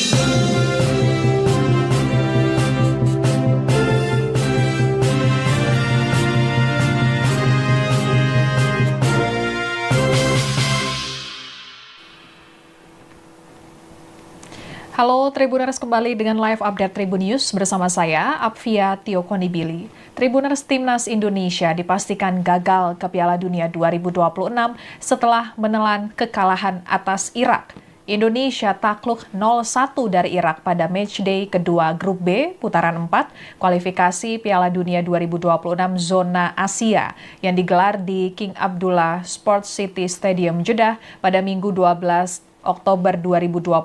Halo Tribuners, kembali dengan live update Tribun News bersama saya, Apvia Tio Konibili. Tribuners, Timnas Indonesia dipastikan gagal ke Piala Dunia 2026 setelah menelan kekalahan atas Irak. Indonesia takluk 0-1 dari Irak pada matchday kedua Grup B putaran 4 kualifikasi Piala Dunia 2026 zona Asia yang digelar di King Abdullah Sports City Stadium Jeddah pada Minggu 12 Oktober 2025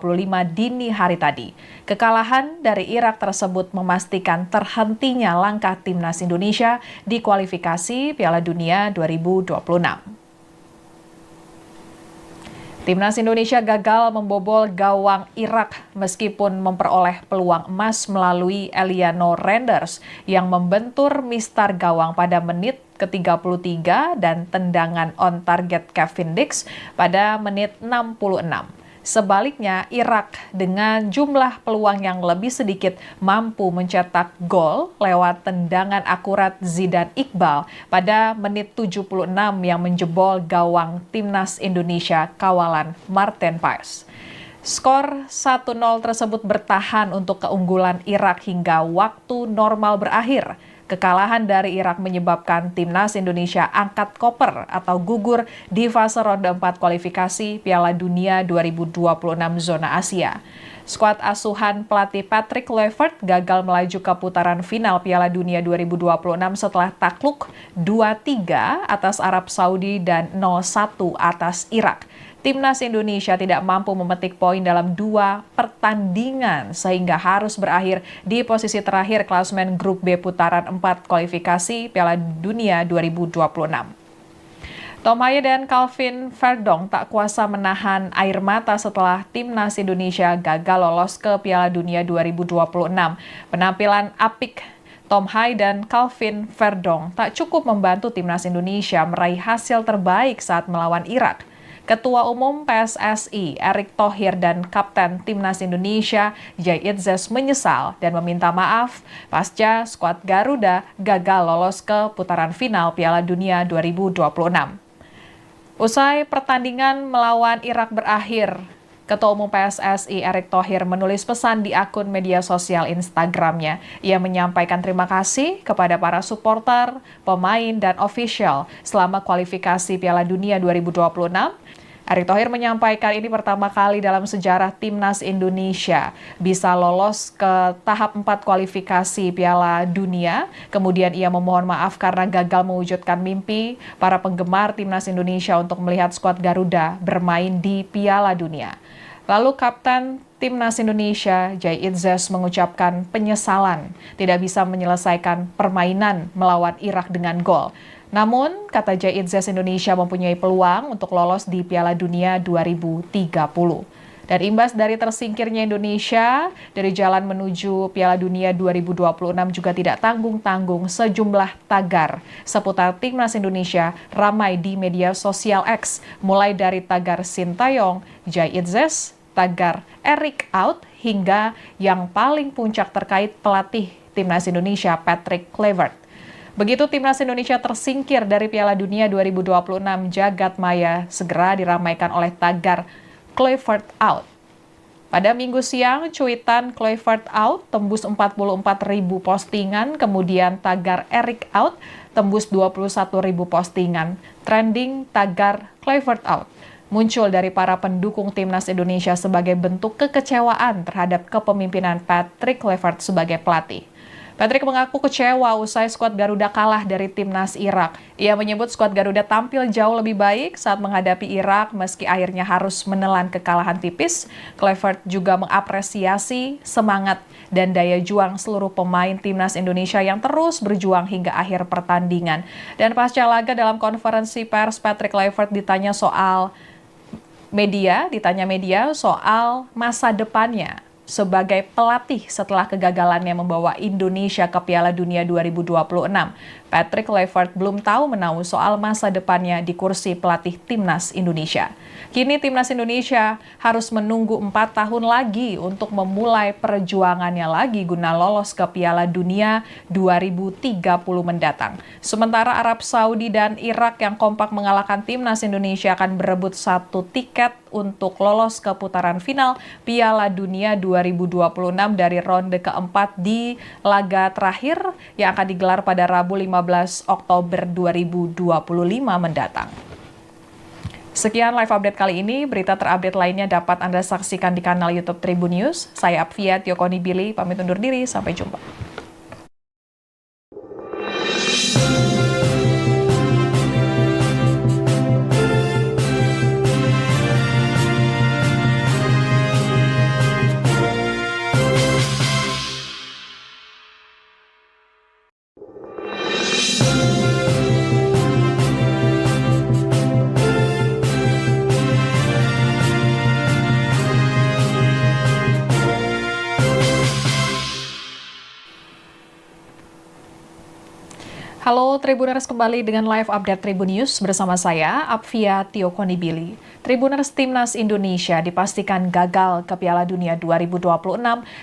dini hari tadi. Kekalahan dari Irak tersebut memastikan terhentinya langkah Timnas Indonesia di kualifikasi Piala Dunia 2026. Timnas Indonesia gagal membobol gawang Irak meskipun memperoleh peluang emas melalui Eliano Renders yang membentur mistar gawang pada menit ke-33 dan tendangan on target Kevin Dix pada menit 66. Sebaliknya, Irak dengan jumlah peluang yang lebih sedikit mampu mencetak gol lewat tendangan akurat Zidane Iqbal pada menit 76 yang menjebol gawang Timnas Indonesia kawalan Marten Paes. Skor 1-0 tersebut bertahan untuk keunggulan Irak hingga waktu normal berakhir. Kekalahan dari Irak menyebabkan Timnas Indonesia angkat koper atau gugur di fase ronde 4 kualifikasi Piala Dunia 2026 zona Asia. Skuad asuhan pelatih Patrick Kluivert gagal melaju ke putaran final Piala Dunia 2026 setelah takluk 2-3 atas Arab Saudi dan 0-1 atas Irak. Timnas Indonesia tidak mampu memetik poin dalam 2 pertandingan sehingga harus berakhir di posisi terakhir klasemen Grup B putaran 4 kualifikasi Piala Dunia 2026. Tom Haye dan Calvin Verdong tak kuasa menahan air mata setelah Timnas Indonesia gagal lolos ke Piala Dunia 2026. Penampilan apik Tom Haye dan Calvin Verdong tak cukup membantu Timnas Indonesia meraih hasil terbaik saat melawan Irak. Ketua Umum PSSI Erick Thohir dan Kapten Timnas Indonesia Jay Itzes menyesal dan meminta maaf pasca skuad Garuda gagal lolos ke putaran final Piala Dunia 2026. Usai pertandingan melawan Irak berakhir, Ketua Umum PSSI Erick Thohir menulis pesan di akun media sosial Instagramnya. Ia menyampaikan terima kasih kepada para supporter, pemain, dan ofisial selama kualifikasi Piala Dunia 2026. Erick Thohir menyampaikan ini pertama kali dalam sejarah Timnas Indonesia bisa lolos ke tahap 4 kualifikasi Piala Dunia. Kemudian ia memohon maaf karena gagal mewujudkan mimpi para penggemar Timnas Indonesia untuk melihat skuad Garuda bermain di Piala Dunia. Lalu Kapten Timnas Indonesia Jay Itzes mengucapkan penyesalan tidak bisa menyelesaikan permainan melawan Irak dengan gol. Namun, kata Jay Itzes, Indonesia mempunyai peluang untuk lolos di Piala Dunia 2030. Dan imbas dari tersingkirnya Indonesia dari jalan menuju Piala Dunia 2026 juga tidak tanggung-tanggung sejumlah tagar seputar Timnas Indonesia ramai di media sosial X, mulai dari tagar Sintayong, Jay Itzes, tagar Eric out, hingga yang paling puncak terkait pelatih Timnas Indonesia Patrick Kluivert. Begitu Timnas Indonesia tersingkir dari Piala Dunia 2026, jagat maya segera diramaikan oleh tagar Kluivert out. Pada Minggu siang, cuitan Kluivert out tembus 44.000 postingan, kemudian tagar Eric out tembus 21.000 postingan. Trending tagar Kluivert out muncul dari para pendukung Timnas Indonesia sebagai bentuk kekecewaan terhadap kepemimpinan Patrick Kluivert sebagai pelatih. Patrick mengaku kecewa usai skuad Garuda kalah dari Timnas Irak. Ia menyebut skuad Garuda tampil jauh lebih baik saat menghadapi Irak meski akhirnya harus menelan kekalahan tipis. Kluivert juga mengapresiasi semangat dan daya juang seluruh pemain Timnas Indonesia yang terus berjuang hingga akhir pertandingan. Dan pasca laga dalam konferensi pers, Patrick Kluivert ditanya media soal masa depannya sebagai pelatih setelah kegagalannya membawa Indonesia ke Piala Dunia 2026. Patrick Kluivert belum tahu menahu soal masa depannya di kursi pelatih Timnas Indonesia. Kini timnas Indonesia harus menunggu 4 tahun lagi untuk memulai perjuangannya lagi guna lolos ke Piala Dunia 2030 mendatang. Sementara Arab Saudi dan Irak yang kompak mengalahkan timnas Indonesia akan berebut 1 tiket untuk lolos ke putaran final Piala Dunia 2026 dari ronde keempat di laga terakhir yang akan digelar pada Rabu 15 Oktober 2025 mendatang. Sekian live update kali ini, berita terupdate lainnya dapat Anda saksikan di kanal YouTube Tribun News. Saya Apvia Tiokonibili, pamit undur diri, sampai jumpa. Halo Tribuners, kembali dengan live update Tribun News bersama saya, Apvia Tiokonibili. Tribuners, timnas Indonesia dipastikan gagal ke Piala Dunia 2026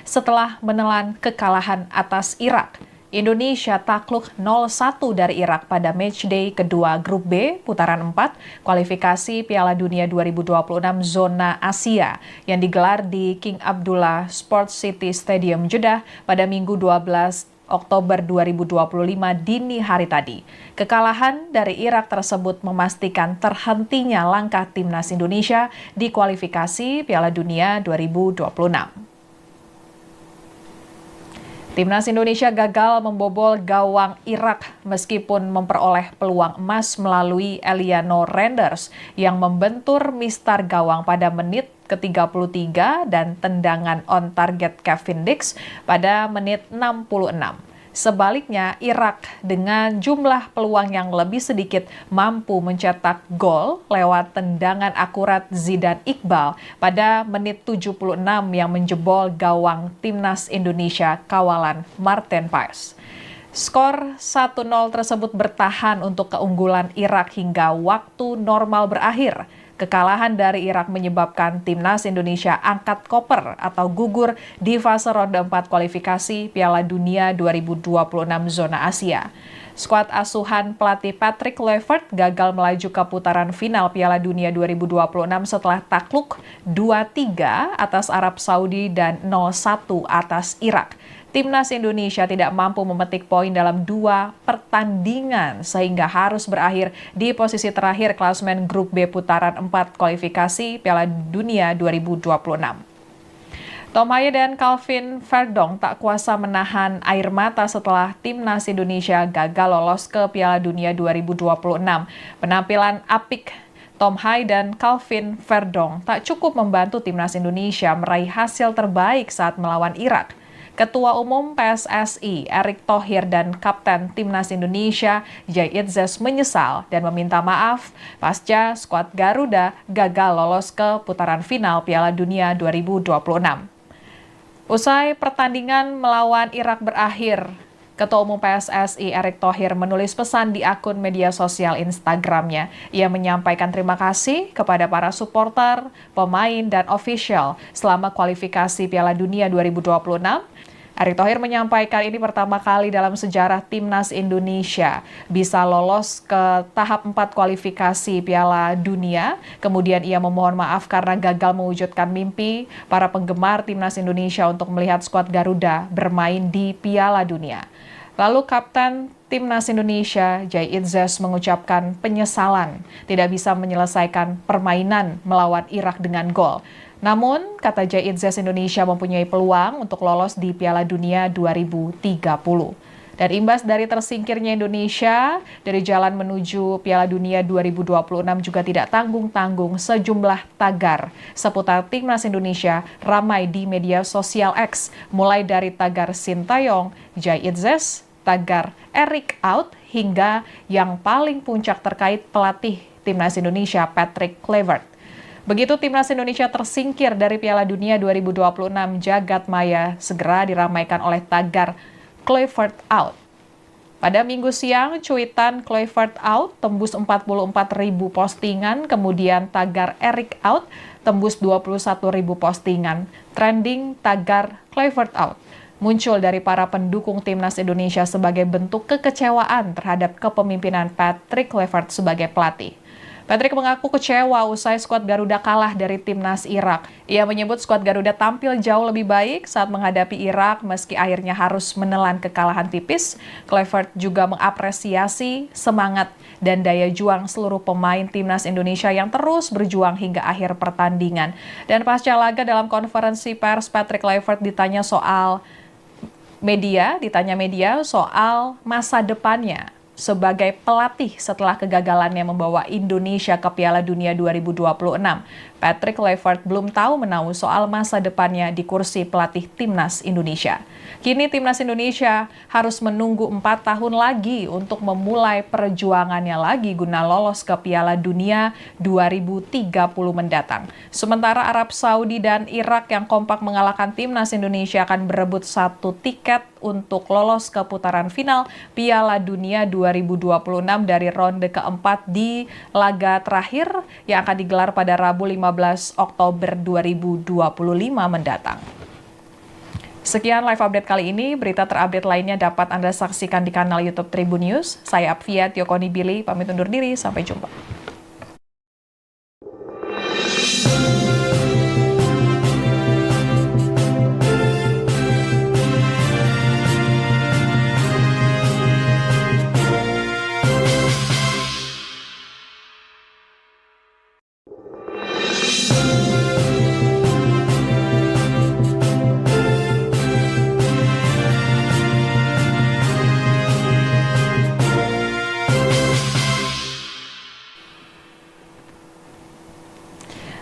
setelah menelan kekalahan atas Irak. Indonesia takluk 0-1 dari Irak pada matchday kedua Grup B putaran 4 kualifikasi Piala Dunia 2026 zona Asia yang digelar di King Abdullah Sports City Stadium Jeddah pada Minggu 12 Oktober 2025 dini hari tadi. Kekalahan dari Irak tersebut memastikan terhentinya langkah timnas Indonesia di kualifikasi Piala Dunia 2026. Timnas Indonesia gagal membobol gawang Irak meskipun memperoleh peluang emas melalui Eliano Renders yang membentur mistar gawang pada menit ke-33 dan tendangan on target Kevin Dix pada menit 66. Sebaliknya, Irak dengan jumlah peluang yang lebih sedikit mampu mencetak gol lewat tendangan akurat Zidane Iqbal pada menit 76 yang menjebol gawang timnas Indonesia kawalan Martin Paes. Skor 1-0 tersebut bertahan untuk keunggulan Irak hingga waktu normal berakhir. Kekalahan dari Irak menyebabkan timnas Indonesia angkat koper atau gugur di fase ronde 4 kualifikasi Piala Dunia 2026 zona Asia. Skuad asuhan pelatih Patrick Kluivert gagal melaju ke putaran final Piala Dunia 2026 setelah takluk 2-3 atas Arab Saudi dan 0-1 atas Irak. Timnas Indonesia tidak mampu memetik poin dalam 2 pertandingan sehingga harus berakhir di posisi terakhir klasemen Grup B putaran 4 kualifikasi Piala Dunia 2026. Tom Haye dan Calvin Verdong tak kuasa menahan air mata setelah timnas Indonesia gagal lolos ke Piala Dunia 2026. Penampilan apik Tom Haye dan Calvin Verdong tak cukup membantu timnas Indonesia meraih hasil terbaik saat melawan Irak. Ketua Umum PSSI Erick Thohir dan Kapten Timnas Indonesia Jay Itzes menyesal dan meminta maaf pasca skuad Garuda gagal lolos ke putaran final Piala Dunia 2026. Usai pertandingan melawan Irak berakhir, Ketua Umum PSSI Erick Thohir menulis pesan di akun media sosial Instagramnya. Ia menyampaikan terima kasih kepada para supporter, pemain, dan ofisial selama kualifikasi Piala Dunia 2026. Erick Thohir menyampaikan ini pertama kali dalam sejarah timnas Indonesia bisa lolos ke tahap 4 kualifikasi Piala Dunia. Kemudian ia memohon maaf karena gagal mewujudkan mimpi para penggemar timnas Indonesia untuk melihat skuad Garuda bermain di Piala Dunia. Lalu Kapten Timnas Indonesia Jay Itzes mengucapkan penyesalan tidak bisa menyelesaikan permainan melawan Irak dengan gol. Namun, kata Jay Itzes, Indonesia mempunyai peluang untuk lolos di Piala Dunia 2030. Dan imbas dari tersingkirnya Indonesia dari jalan menuju Piala Dunia 2026 juga tidak tanggung-tanggung sejumlah tagar seputar timnas Indonesia ramai di media sosial X, mulai dari tagar Sintayong, Jay Itzes, tagar Erick out, hingga yang paling puncak terkait pelatih timnas Indonesia Patrick Kluivert. Begitu timnas Indonesia tersingkir dari Piala Dunia 2026, jagat maya segera diramaikan oleh tagar Kluivert out. Pada Minggu siang, cuitan Kluivert out tembus 44.000 postingan, kemudian tagar Eric out tembus 21.000 postingan. Trending tagar Kluivert out muncul dari para pendukung timnas Indonesia sebagai bentuk kekecewaan terhadap kepemimpinan Patrick Kluivert sebagai pelatih. Patrick mengaku kecewa usai skuad Garuda kalah dari timnas Irak. Ia menyebut skuad Garuda tampil jauh lebih baik saat menghadapi Irak meski akhirnya harus menelan kekalahan tipis. Kluivert juga mengapresiasi semangat dan daya juang seluruh pemain timnas Indonesia yang terus berjuang hingga akhir pertandingan. Dan pasca laga dalam konferensi pers, Patrick Kluivert ditanya media soal masa depannya sebagai pelatih setelah kegagalannya membawa Indonesia ke Piala Dunia 2026. Patrick Kluivert belum tahu menahu soal masa depannya di kursi pelatih timnas Indonesia. Kini timnas Indonesia harus menunggu 4 tahun lagi untuk memulai perjuangannya lagi guna lolos ke Piala Dunia 2030 mendatang. Sementara Arab Saudi dan Irak yang kompak mengalahkan timnas Indonesia akan berebut 1 tiket untuk lolos ke putaran final Piala Dunia 2026 dari ronde keempat di laga terakhir yang akan digelar pada Rabu 15 Oktober 2025 mendatang. Sekian live update kali ini, berita terupdate lainnya dapat Anda saksikan di kanal YouTube Tribun News. Saya Apvia Tiokonibili, pamit undur diri, sampai jumpa.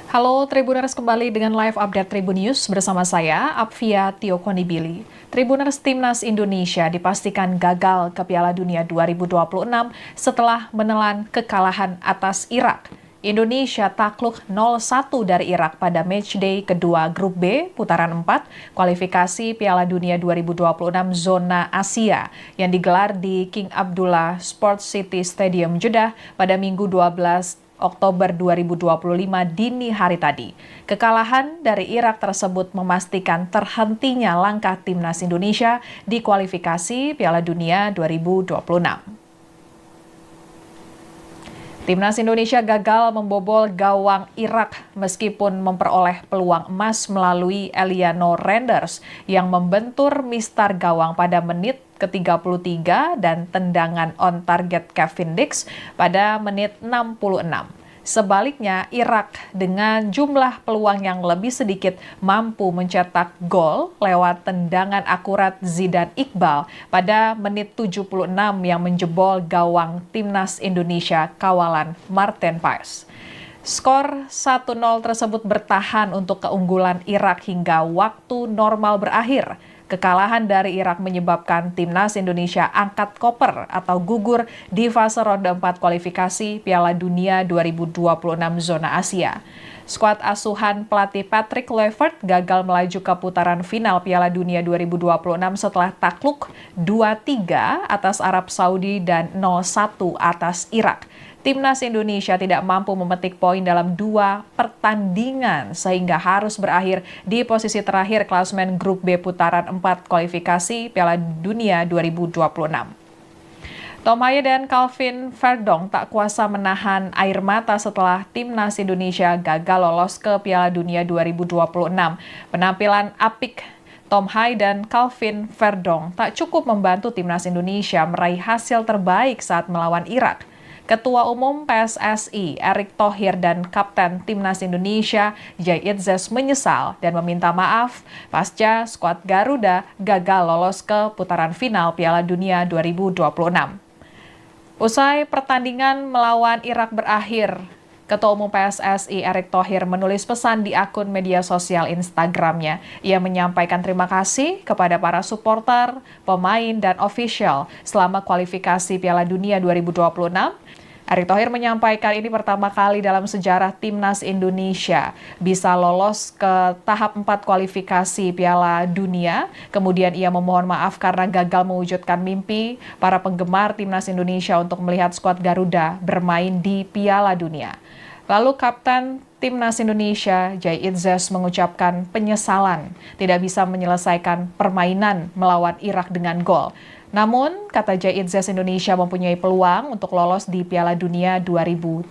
Halo Tribuners, kembali dengan live update Tribun News bersama saya, Apvia Tiokonibili. Tribuners, timnas Indonesia dipastikan gagal ke Piala Dunia 2026 setelah menelan kekalahan atas Irak. Indonesia takluk 0-1 dari Irak pada matchday kedua Grup B putaran 4 kualifikasi Piala Dunia 2026 zona Asia yang digelar di King Abdullah Sports City Stadium Jeddah pada Minggu 12 Oktober 2025 dini hari tadi. Kekalahan dari Irak tersebut memastikan terhentinya langkah timnas Indonesia di kualifikasi Piala Dunia 2026. Timnas Indonesia gagal membobol gawang Irak meskipun memperoleh peluang emas melalui Eliano Renders yang membentur mistar gawang pada menit ke-33 dan tendangan on target Kevin Dix pada menit 66. Sebaliknya, Irak dengan jumlah peluang yang lebih sedikit mampu mencetak gol lewat tendangan akurat Zidane Iqbal pada menit 76 yang menjebol gawang timnas Indonesia kawalan Marten Paes. Skor 1-0 tersebut bertahan untuk keunggulan Irak hingga waktu normal berakhir. Kekalahan dari Irak menyebabkan timnas Indonesia angkat koper atau gugur di fase ronde 4 kualifikasi Piala Dunia 2026 zona Asia. Skuad asuhan pelatih Patrick Kluivert gagal melaju ke putaran final Piala Dunia 2026 setelah takluk 2-3 atas Arab Saudi dan 0-1 atas Irak. Timnas Indonesia tidak mampu memetik poin dalam 2 pertandingan sehingga harus berakhir di posisi terakhir klasemen Grup B putaran 4 kualifikasi Piala Dunia 2026. Tom Haye dan Calvin Verdong tak kuasa menahan air mata setelah timnas Indonesia gagal lolos ke Piala Dunia 2026. Penampilan apik Tom Haye dan Calvin Verdong tak cukup membantu timnas Indonesia meraih hasil terbaik saat melawan Irak. Ketua Umum PSSI Erick Thohir dan Kapten Timnas Indonesia Jay Itzes menyesal dan meminta maaf pasca skuad Garuda gagal lolos ke putaran final Piala Dunia 2026. Usai pertandingan melawan Irak berakhir, Ketua Umum PSSI Erick Thohir menulis pesan di akun media sosial Instagramnya. Ia menyampaikan terima kasih kepada para supporter, pemain, dan ofisial selama kualifikasi Piala Dunia 2026. Erick Thohir menyampaikan ini pertama kali dalam sejarah Timnas Indonesia bisa lolos ke tahap 4 kualifikasi Piala Dunia. Kemudian ia memohon maaf karena gagal mewujudkan mimpi para penggemar Timnas Indonesia untuk melihat skuad Garuda bermain di Piala Dunia. Lalu Kapten Timnas Indonesia, Jai Itzes, mengucapkan penyesalan tidak bisa menyelesaikan permainan melawan Irak dengan gol. Namun, kata Jai Itzes, Indonesia mempunyai peluang untuk lolos di Piala Dunia 2030.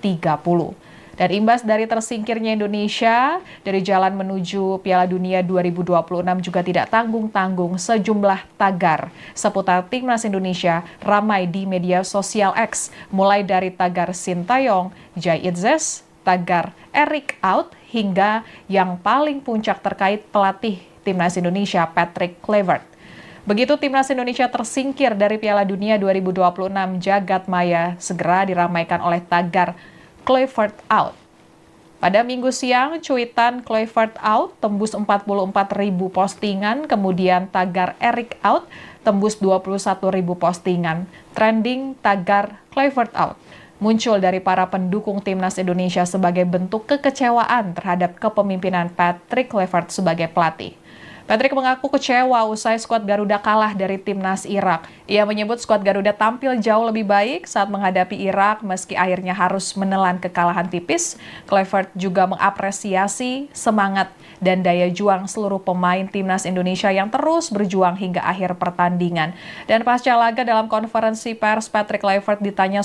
Dan imbas dari tersingkirnya Indonesia dari jalan menuju Piala Dunia 2026 juga tidak tanggung-tanggung, sejumlah tagar seputar Timnas Indonesia ramai di media sosial X, mulai dari tagar Sintayong, Jai Itzes, tagar Erick out, hingga yang paling puncak terkait pelatih Timnas Indonesia Patrick Kluivert. Begitu Timnas Indonesia tersingkir dari Piala Dunia 2026, jagat maya segera diramaikan oleh tagar Kluivert out. Pada Minggu siang, cuitan Kluivert out tembus 44.000 postingan, kemudian tagar Erick out tembus 21.000 postingan. Trending tagar Kluivert out muncul dari para pendukung Timnas Indonesia sebagai bentuk kekecewaan terhadap kepemimpinan Patrick Kluivert sebagai pelatih. Patrick mengaku kecewa usai skuad Garuda kalah dari Timnas Irak. Ia menyebut skuad Garuda tampil jauh lebih baik saat menghadapi Irak meski akhirnya harus menelan kekalahan tipis. Kluivert juga mengapresiasi semangat dan daya juang seluruh pemain Timnas Indonesia yang terus berjuang hingga akhir pertandingan. Dan pasca laga dalam konferensi pers, Patrick Kluivert ditanya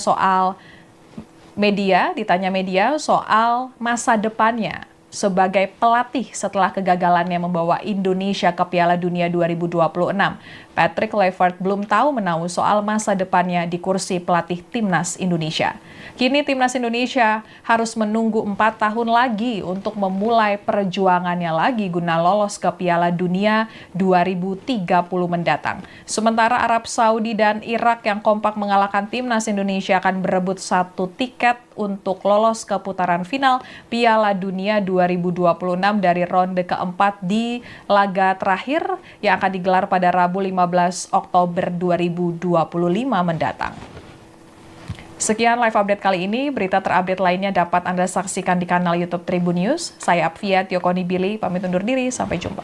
media soal masa depannya sebagai pelatih setelah kegagalannya membawa Indonesia ke Piala Dunia 2026. Patrick Kluivert belum tahu menahu soal masa depannya di kursi pelatih Timnas Indonesia. Kini Timnas Indonesia harus menunggu 4 tahun lagi untuk memulai perjuangannya lagi guna lolos ke Piala Dunia 2030 mendatang. Sementara Arab Saudi dan Irak yang kompak mengalahkan Timnas Indonesia akan berebut 1 tiket untuk lolos ke putaran final Piala Dunia 2026 dari ronde keempat di laga terakhir yang akan digelar pada Rabu 15 Oktober 2025 mendatang. Sekian live update kali ini. Berita terupdate lainnya dapat Anda saksikan di kanal YouTube Tribun News. Saya Apvia Tiokonibili, pamit undur diri. Sampai jumpa.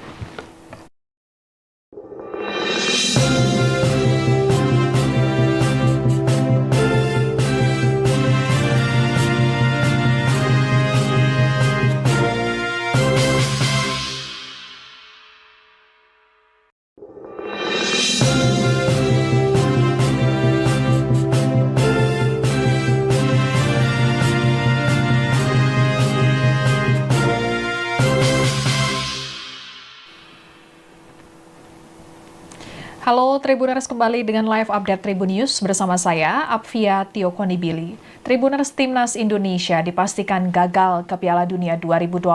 Halo Tribuners, kembali dengan live update Tribun News bersama saya, Apvia Tiokonibili. Tribuners, Timnas Indonesia dipastikan gagal ke Piala Dunia 2026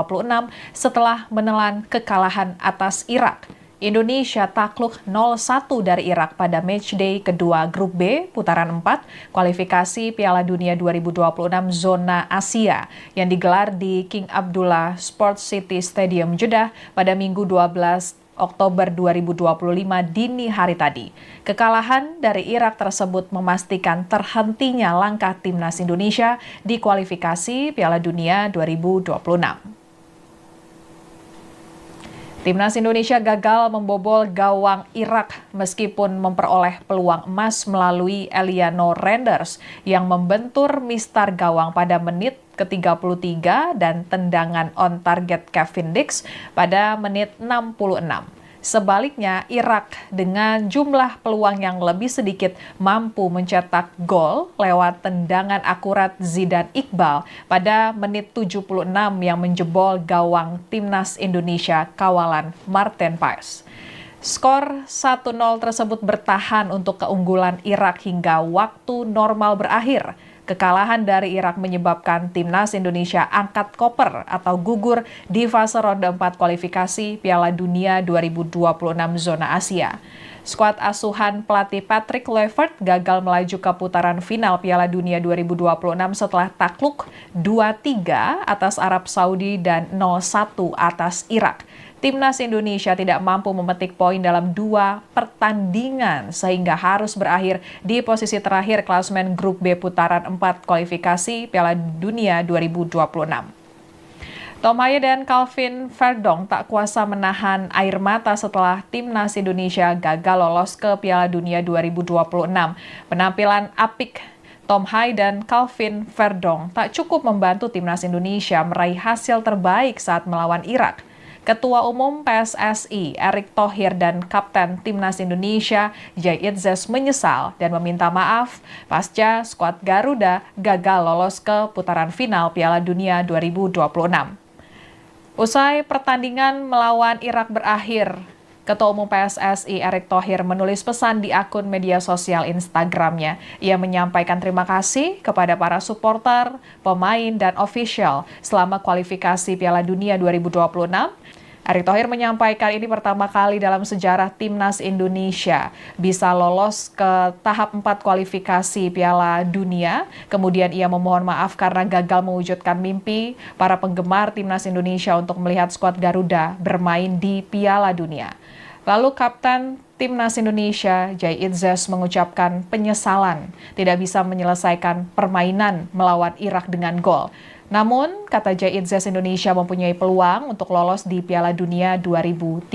setelah menelan kekalahan atas Irak. Indonesia takluk 0-1 dari Irak pada matchday kedua Grup B putaran 4 kualifikasi Piala Dunia 2026 zona Asia yang digelar di King Abdullah Sports City Stadium Jeddah pada Minggu 12 Oktober 2025 dini hari tadi. Kekalahan dari Irak tersebut memastikan terhentinya langkah Timnas Indonesia di kualifikasi Piala Dunia 2026. Timnas Indonesia gagal membobol gawang Irak meskipun memperoleh peluang emas melalui Eliano Renders yang membentur mistar gawang pada menit ke-33 dan tendangan on target Kevin Dix pada menit 66. Sebaliknya, Irak dengan jumlah peluang yang lebih sedikit mampu mencetak gol lewat tendangan akurat Zidane Iqbal pada menit 76 yang menjebol gawang Timnas Indonesia kawalan Marten Paes. Skor 1-0 tersebut bertahan untuk keunggulan Irak hingga waktu normal berakhir. Kekalahan dari Irak menyebabkan Timnas Indonesia angkat koper atau gugur di fase ronde 4 kualifikasi Piala Dunia 2026 zona Asia. Skuad asuhan pelatih Patrick Kluivert gagal melaju ke putaran final Piala Dunia 2026 setelah takluk 2-3 atas Arab Saudi dan 0-1 atas Irak. timnas Indonesia tidak mampu memetik poin dalam 2 pertandingan sehingga harus berakhir di posisi terakhir klasemen grup B putaran 4 kualifikasi Piala Dunia 2026. Tom Haye dan Calvin Verdong tak kuasa menahan air mata setelah timnas Indonesia gagal lolos ke Piala Dunia 2026. Penampilan apik Tom Haye dan Calvin Verdong tak cukup membantu timnas Indonesia meraih hasil terbaik saat melawan Irak. Ketua Umum PSSI Erick Thohir dan Kapten Timnas Indonesia Jay Itzes menyesal dan meminta maaf pasca skuad Garuda gagal lolos ke putaran final Piala Dunia 2026. Usai pertandingan melawan Irak berakhir, Ketua Umum PSSI Erick Thohir menulis pesan di akun media sosial Instagramnya. Ia menyampaikan terima kasih kepada para supporter, pemain, dan ofisial selama kualifikasi Piala Dunia 2026. Erick Thohir menyampaikan ini pertama kali dalam sejarah timnas Indonesia bisa lolos ke tahap 4 kualifikasi Piala Dunia. Kemudian ia memohon maaf karena gagal mewujudkan mimpi para penggemar timnas Indonesia untuk melihat skuad Garuda bermain di Piala Dunia. Lalu Kapten Timnas Indonesia Jay Itzes mengucapkan penyesalan tidak bisa menyelesaikan permainan melawan Irak dengan gol. Namun, kata Jay Itzes, Indonesia mempunyai peluang untuk lolos di Piala Dunia 2030.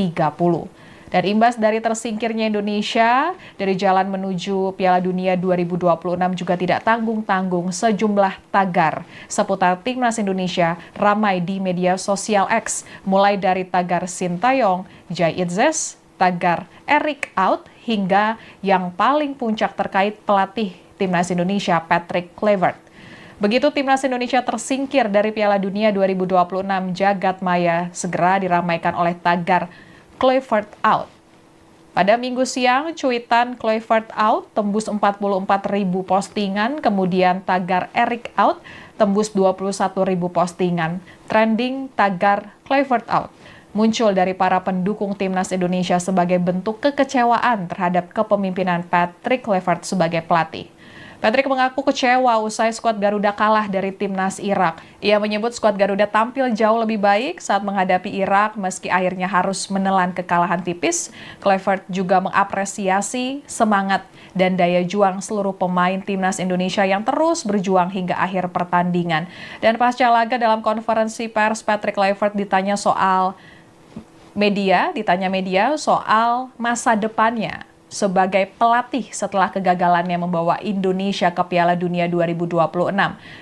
Dan imbas dari tersingkirnya Indonesia dari jalan menuju Piala Dunia 2026 juga tidak tanggung-tanggung sejumlah tagar seputar timnas Indonesia ramai di media sosial X, mulai dari tagar Sintayong, Jay Itzes, tagar Erick out, hingga yang paling puncak terkait pelatih timnas Indonesia Patrick Kluivert. Begitu timnas Indonesia tersingkir dari Piala Dunia 2026, jagat maya segera diramaikan oleh tagar Kluivert out. Pada Minggu siang, cuitan Kluivert out tembus 44.000 postingan, kemudian tagar Erick out tembus 21.000 postingan. Trending tagar Kluivert out muncul dari para pendukung timnas Indonesia sebagai bentuk kekecewaan terhadap kepemimpinan Patrick Kluivert sebagai pelatih. Patrick mengaku kecewa usai skuad Garuda kalah dari timnas Irak. Ia menyebut skuad Garuda tampil jauh lebih baik saat menghadapi Irak meski akhirnya harus menelan kekalahan tipis. Kluivert juga mengapresiasi semangat dan daya juang seluruh pemain timnas Indonesia yang terus berjuang hingga akhir pertandingan. Dan pasca laga dalam konferensi pers, Patrick Kluivert ditanya media soal masa depannya sebagai pelatih setelah kegagalannya membawa Indonesia ke Piala Dunia 2026.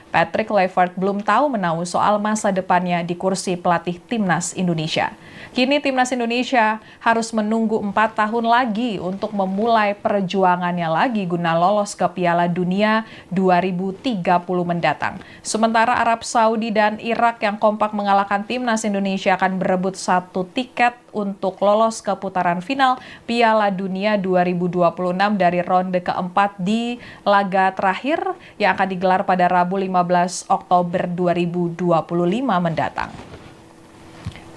Patrick Kluivert belum tahu menahu soal masa depannya di kursi pelatih timnas Indonesia. Kini timnas Indonesia harus menunggu 4 tahun lagi untuk memulai perjuangannya lagi guna lolos ke Piala Dunia 2030 mendatang. Sementara Arab Saudi dan Irak yang kompak mengalahkan timnas Indonesia akan berebut 1 tiket untuk lolos ke putaran final Piala Dunia 2026 dari ronde keempat di laga terakhir yang akan digelar pada Rabu 15 Oktober 2025 mendatang.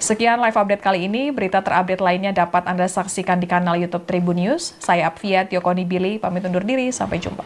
Sekian live update kali ini. Berita terupdate lainnya dapat Anda saksikan di kanal YouTube Tribun News. Saya Apvia Tiokonibili, pamit undur diri. Sampai jumpa.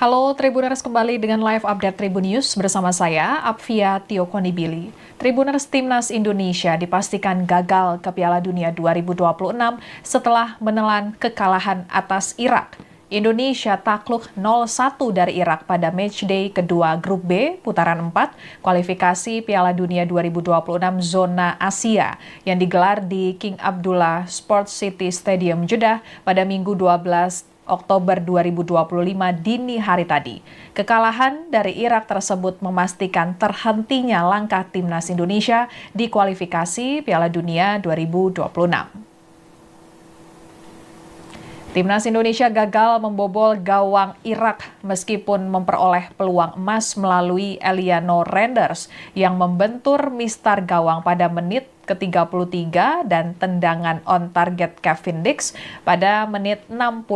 Halo Tribuners, kembali dengan live update Tribun News bersama saya, Apvia Tiokonibili. Tribuners, timnas Indonesia dipastikan gagal ke Piala Dunia 2026 setelah menelan kekalahan atas Irak. Indonesia takluk 0-1 dari Irak pada matchday kedua Grup B putaran 4 kualifikasi Piala Dunia 2026 zona Asia yang digelar di King Abdullah Sports City Stadium Jeddah pada Minggu 12 Oktober 2025 dini hari tadi. Kekalahan dari Irak tersebut memastikan terhentinya langkah timnas Indonesia di kualifikasi Piala Dunia 2026. Timnas Indonesia gagal membobol gawang Irak meskipun memperoleh peluang emas melalui Eliano Renders yang membentur mistar gawang pada menit ke-33 dan tendangan on target Kevin Dix pada menit 66.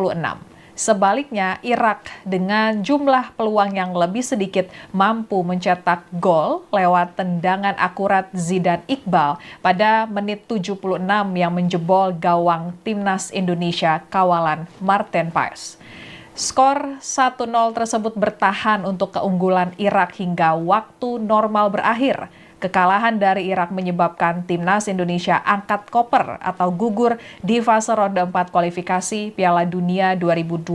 Sebaliknya, Irak dengan jumlah peluang yang lebih sedikit mampu mencetak gol lewat tendangan akurat Zidane Iqbal pada menit 76 yang menjebol gawang Timnas Indonesia kawalan Marten Paes. Skor 1-0 tersebut bertahan untuk keunggulan Irak hingga waktu normal berakhir. Kekalahan dari Irak menyebabkan Timnas Indonesia angkat koper atau gugur di fase ronde 4 kualifikasi Piala Dunia 2026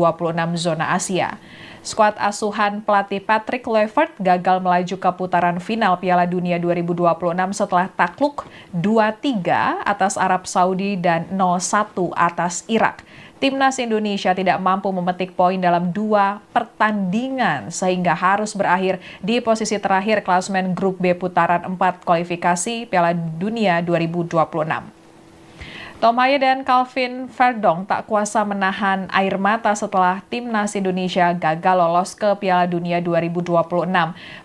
zona Asia. Skuad asuhan pelatih Patrick Kluivert gagal melaju ke putaran final Piala Dunia 2026 setelah takluk 2-3 atas Arab Saudi dan 0-1 atas Irak. Timnas Indonesia tidak mampu memetik poin dalam 2 pertandingan sehingga harus berakhir di posisi terakhir klasemen grup B putaran 4 kualifikasi Piala Dunia 2026. Tom Haye dan Calvin Verdong tak kuasa menahan air mata setelah Timnas Indonesia gagal lolos ke Piala Dunia 2026.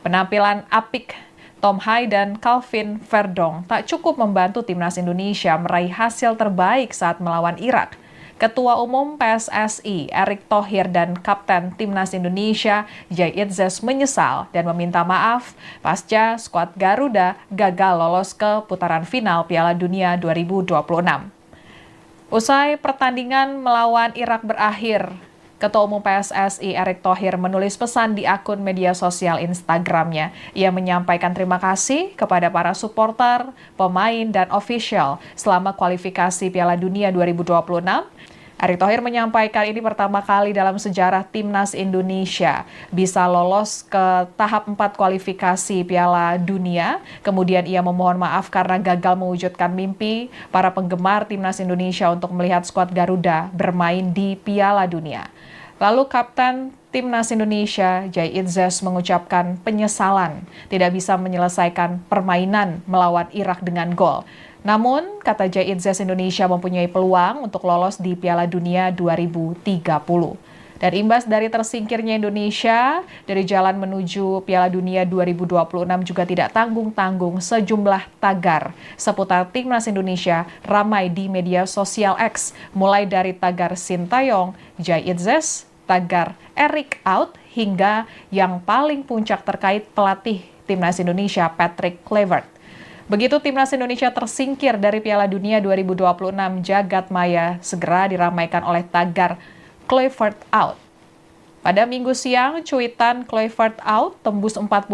Penampilan apik Tom Haye dan Calvin Verdong tak cukup membantu Timnas Indonesia meraih hasil terbaik saat melawan Irak. Ketua Umum PSSI Erick Thohir dan Kapten Timnas Indonesia Jay Itzes menyesal dan meminta maaf pasca skuad Garuda gagal lolos ke putaran final Piala Dunia 2026. Usai pertandingan melawan Irak berakhir, Ketua Umum PSSI Erick Thohir menulis pesan di akun media sosial Instagramnya. Ia menyampaikan terima kasih kepada para supporter, pemain, dan ofisial selama kualifikasi Piala Dunia 2026. Erick Thohir menyampaikan ini pertama kali dalam sejarah Timnas Indonesia bisa lolos ke tahap 4 kualifikasi Piala Dunia. Kemudian ia memohon maaf karena gagal mewujudkan mimpi para penggemar Timnas Indonesia untuk melihat skuad Garuda bermain di Piala Dunia. Lalu Kapten Timnas Indonesia Jay Itzes mengucapkan penyesalan tidak bisa menyelesaikan permainan melawan Irak dengan gol. Namun, kata Jay Itzes, Indonesia mempunyai peluang untuk lolos di Piala Dunia 2030. Dan imbas dari tersingkirnya Indonesia dari jalan menuju Piala Dunia 2026 juga tidak tanggung-tanggung sejumlah tagar seputar Timnas Indonesia ramai di media sosial X, mulai dari tagar Sintayong, Jay Itzes, tagar Eric out, hingga yang paling puncak terkait pelatih Timnas Indonesia Patrick Kluivert. Begitu Timnas Indonesia tersingkir dari Piala Dunia 2026, jagat maya segera diramaikan oleh tagar Kluivert out. Pada Minggu siang, cuitan Kluivert out tembus 44.000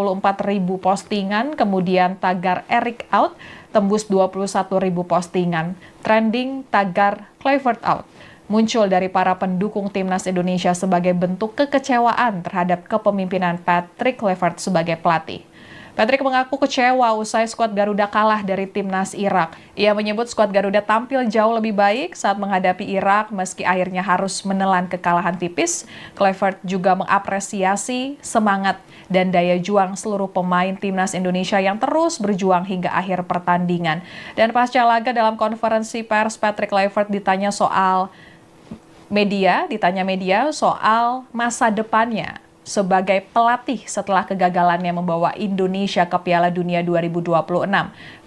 postingan, kemudian tagar Eric out tembus 21.000 postingan. Trending tagar Kluivert out muncul dari para pendukung Timnas Indonesia sebagai bentuk kekecewaan terhadap kepemimpinan Patrick Kluivert sebagai pelatih. Patrick mengaku kecewa usai skuad Garuda kalah dari Timnas Irak. Ia menyebut skuad Garuda tampil jauh lebih baik saat menghadapi Irak meski akhirnya harus menelan kekalahan tipis. Kluivert juga mengapresiasi semangat dan daya juang seluruh pemain Timnas Indonesia yang terus berjuang hingga akhir pertandingan. Dan pasca laga dalam konferensi pers, Patrick Kluivert ditanya media soal masa depannya sebagai pelatih setelah kegagalannya membawa Indonesia ke Piala Dunia 2026.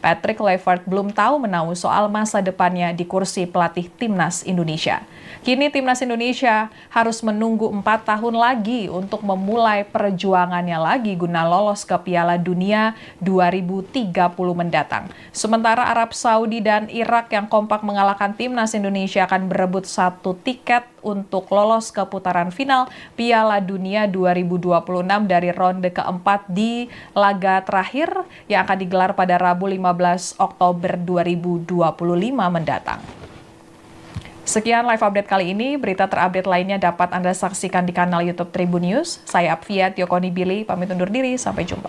Patrick Kluivert belum tahu menahu soal masa depannya di kursi pelatih Timnas Indonesia. Kini Timnas Indonesia harus menunggu 4 tahun lagi untuk memulai perjuangannya lagi guna lolos ke Piala Dunia 2030 mendatang. Sementara Arab Saudi dan Irak yang kompak mengalahkan Timnas Indonesia akan berebut 1 tiket untuk lolos ke putaran final Piala Dunia 2026 dari ronde keempat di laga terakhir yang akan digelar pada Rabu 15 Oktober 2025 mendatang. Sekian live update kali ini. Berita terupdate lainnya dapat Anda saksikan di kanal YouTube Tribun News. Saya Apvia Tiokoni Billy, pamit undur diri. Sampai jumpa.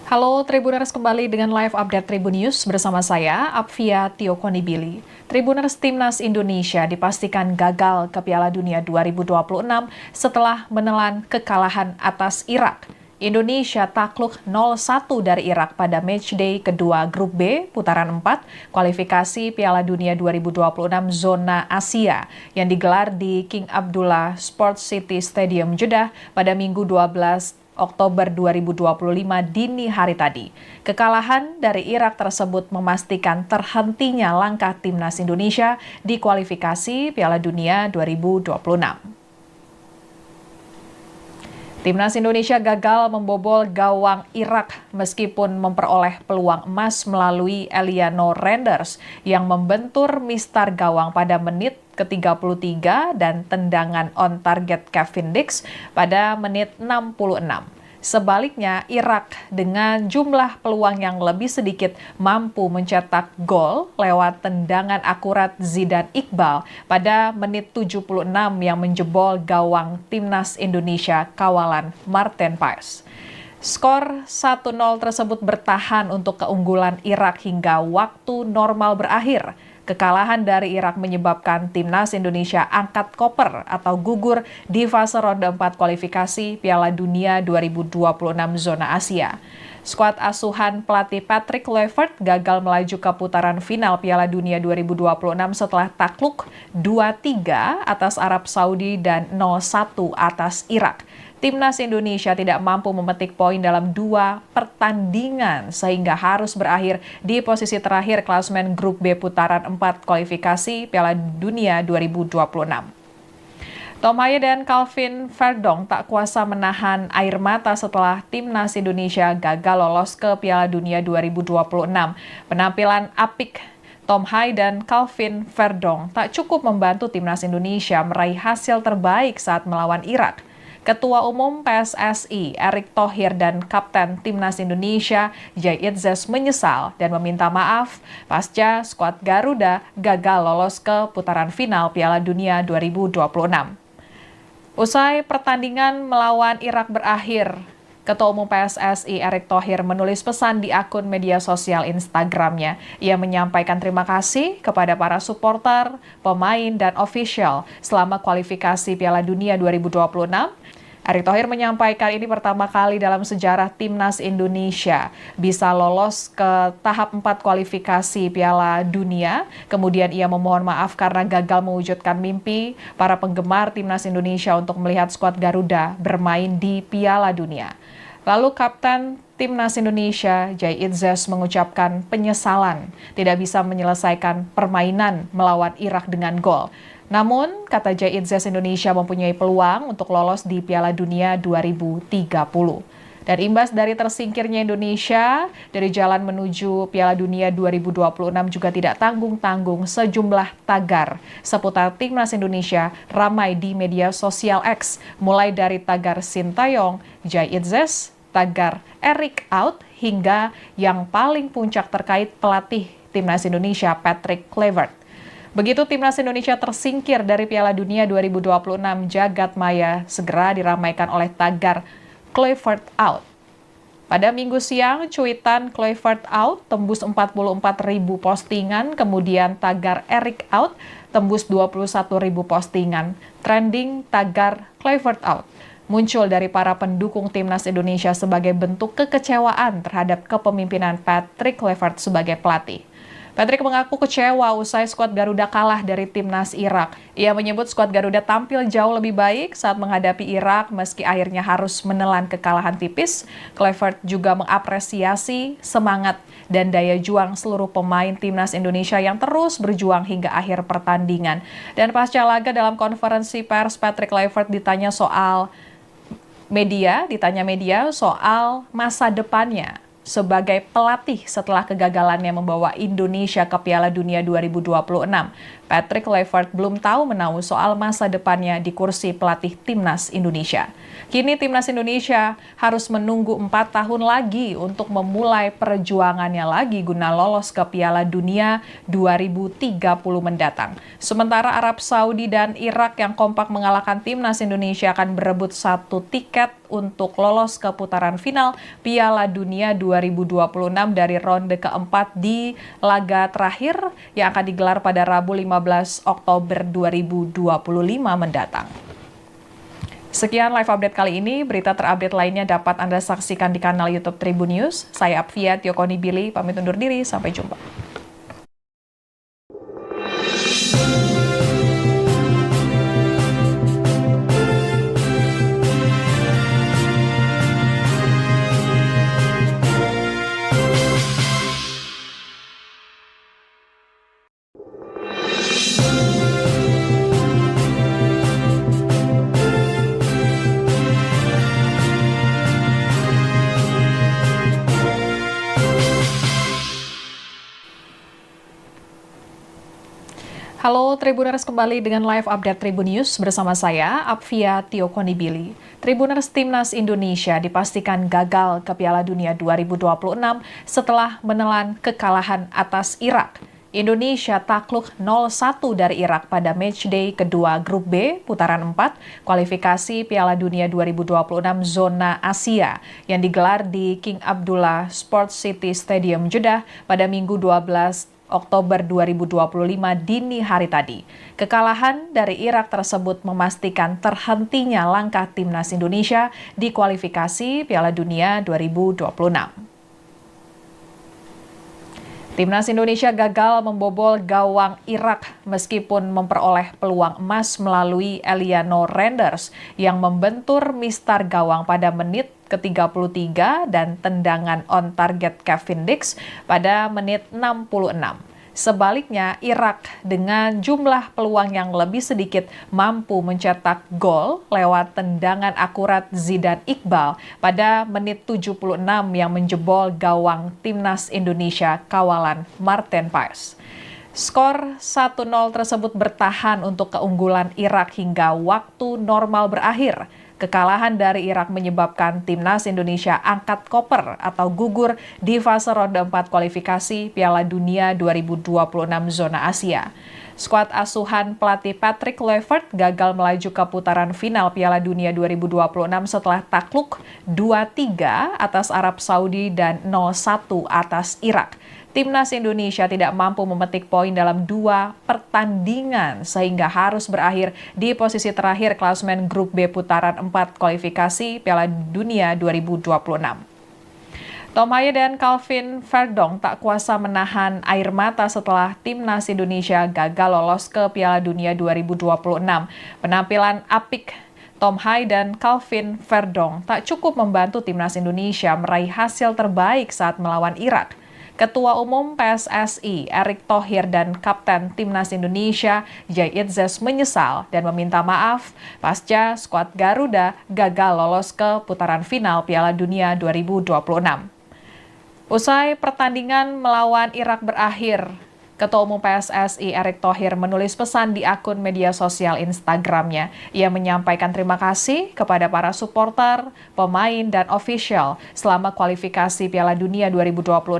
Halo Tribuners, kembali dengan live update Tribun News bersama saya, Apvia Tio Konibili. Tribuners, Timnas Indonesia dipastikan gagal ke Piala Dunia 2026 setelah menelan kekalahan atas Irak. Indonesia takluk 0-1 dari Irak pada matchday kedua Grup B putaran 4 kualifikasi Piala Dunia 2026 zona Asia yang digelar di King Abdullah Sports City Stadium Jeddah pada Minggu 12 Oktober 2025 dini hari tadi. Kekalahan dari Irak tersebut memastikan terhentinya langkah timnas Indonesia di kualifikasi Piala Dunia 2026. Timnas Indonesia gagal membobol gawang Irak meskipun memperoleh peluang emas melalui Eliano Renders yang membentur mistar gawang pada menit ke-33 dan tendangan on target Kevin Dix pada menit 66. Sebaliknya, Irak dengan jumlah peluang yang lebih sedikit mampu mencetak gol lewat tendangan akurat Zidane Iqbal pada menit 76 yang menjebol gawang timnas Indonesia kawalan Marten Paes. Skor 1-0 tersebut bertahan untuk keunggulan Irak hingga waktu normal berakhir. Kekalahan dari Irak menyebabkan timnas Indonesia angkat koper atau gugur di fase ronde 4 kualifikasi Piala Dunia 2026 zona Asia. Skuad asuhan pelatih Patrick Kluivert gagal melaju ke putaran final Piala Dunia 2026 setelah takluk 2-3 atas Arab Saudi dan 0-1 atas Irak. Timnas Indonesia tidak mampu memetik poin dalam 2 pertandingan sehingga harus berakhir di posisi terakhir klasemen Grup B putaran 4 kualifikasi Piala Dunia 2026. Tom Haye dan Calvin Verdong tak kuasa menahan air mata setelah timnas Indonesia gagal lolos ke Piala Dunia 2026. Penampilan apik Tom Haye dan Calvin Verdong tak cukup membantu timnas Indonesia meraih hasil terbaik saat melawan Irak. Ketua Umum PSSI Erick Thohir dan Kapten Timnas Indonesia Jay Itzes menyesal dan meminta maaf pasca skuad Garuda gagal lolos ke putaran final Piala Dunia 2026. Usai pertandingan melawan Irak berakhir, Ketua Umum PSSI Erick Thohir menulis pesan di akun media sosial Instagramnya. Ia menyampaikan terima kasih kepada para supporter, pemain, dan ofisial selama kualifikasi Piala Dunia 2026. Erick Thohir menyampaikan ini pertama kali dalam sejarah timnas Indonesia bisa lolos ke tahap 4 kualifikasi Piala Dunia. Kemudian ia memohon maaf karena gagal mewujudkan mimpi para penggemar timnas Indonesia untuk melihat skuad Garuda bermain di Piala Dunia. Lalu Kapten Timnas Indonesia Jay Itzes mengucapkan penyesalan tidak bisa menyelesaikan permainan melawan Irak dengan gol. Namun, kata Jay Itzes, Indonesia mempunyai peluang untuk lolos di Piala Dunia 2030. Dan imbas dari tersingkirnya Indonesia dari jalan menuju Piala Dunia 2026 juga tidak tanggung-tanggung sejumlah tagar seputar timnas Indonesia ramai di media sosial X, mulai dari tagar Sintayong, Jay Itzes, tagar Eric out, hingga yang paling puncak terkait pelatih timnas Indonesia Patrick Kluivert. Begitu timnas Indonesia tersingkir dari Piala Dunia 2026, jagat maya segera diramaikan oleh tagar Kluivert out. Pada Minggu siang, cuitan Kluivert out tembus 44.000 postingan, kemudian tagar Eric out tembus 21.000 postingan. Trending tagar Kluivert out muncul dari para pendukung timnas Indonesia sebagai bentuk kekecewaan terhadap kepemimpinan Patrick Kluivert sebagai pelatih. Patrick mengaku kecewa usai skuad Garuda kalah dari timnas Irak. Ia menyebut skuad Garuda tampil jauh lebih baik saat menghadapi Irak meski akhirnya harus menelan kekalahan tipis. Kluivert juga mengapresiasi semangat dan daya juang seluruh pemain timnas Indonesia yang terus berjuang hingga akhir pertandingan. Dan pasca laga dalam konferensi pers, Patrick Kluivert ditanya media soal masa depannya sebagai pelatih setelah kegagalannya membawa Indonesia ke Piala Dunia 2026. Patrick Kluivert belum tahu menahu soal masa depannya di kursi pelatih timnas Indonesia. Kini timnas Indonesia harus menunggu 4 tahun lagi untuk memulai perjuangannya lagi guna lolos ke Piala Dunia 2030 mendatang. Sementara Arab Saudi dan Irak yang kompak mengalahkan timnas Indonesia akan berebut 1 tiket untuk lolos ke putaran final Piala Dunia 2026 dari ronde keempat di laga terakhir yang akan digelar pada Rabu 15 Oktober 2025 mendatang. Sekian live update kali ini, berita terupdate lainnya dapat Anda saksikan di kanal YouTube Tribun News. Saya Apvia Tiokonibili, pamit undur diri, sampai jumpa. Halo Tribuners, kembali dengan live update Tribun News bersama saya, Apvia Tiokonibili. Tribuners, Timnas Indonesia dipastikan gagal ke Piala Dunia 2026 setelah menelan kekalahan atas Irak. Indonesia takluk 0-1 dari Irak pada matchday kedua Grup B putaran 4 kualifikasi Piala Dunia 2026 zona Asia yang digelar di King Abdullah Sports City Stadium Jeddah pada Minggu 12 Oktober 2025 dini hari tadi. Kekalahan dari Irak tersebut memastikan terhentinya langkah Timnas Indonesia di kualifikasi Piala Dunia 2026. Timnas Indonesia gagal membobol gawang Irak meskipun memperoleh peluang emas melalui Eliano Renders yang membentur mistar gawang pada menit ke-33 dan tendangan on target Kevin Dix pada menit 66. Sebaliknya, Irak dengan jumlah peluang yang lebih sedikit mampu mencetak gol lewat tendangan akurat Zidane Iqbal pada menit 76 yang menjebol gawang Timnas Indonesia kawalan Marten Paes. Skor 1-0 tersebut bertahan untuk keunggulan Irak hingga waktu normal berakhir. Kekalahan dari Irak menyebabkan Timnas Indonesia angkat koper atau gugur di fase ronde 4 kualifikasi Piala Dunia 2026 zona Asia. Skuad asuhan pelatih Patrick Kluivert gagal melaju ke putaran final Piala Dunia 2026 setelah takluk 2-3 atas Arab Saudi dan 0-1 atas Irak. Timnas Indonesia tidak mampu memetik poin dalam 2 pertandingan sehingga harus berakhir di posisi terakhir klasemen Grup B putaran 4 kualifikasi Piala Dunia 2026. Tom Haye dan Calvin Verdong tak kuasa menahan air mata setelah Timnas Indonesia gagal lolos ke Piala Dunia 2026. Penampilan apik Tom Haye dan Calvin Verdong tak cukup membantu Timnas Indonesia meraih hasil terbaik saat melawan Irak. Ketua Umum PSSI Erick Thohir dan Kapten Timnas Indonesia Jay Itzes menyesal dan meminta maaf pasca skuad Garuda gagal lolos ke putaran final Piala Dunia 2026. Usai pertandingan melawan Irak berakhir, Ketua Umum PSSI Erick Thohir menulis pesan di akun media sosial Instagramnya. Ia menyampaikan terima kasih kepada para supporter, pemain, dan ofisial selama kualifikasi Piala Dunia 2026.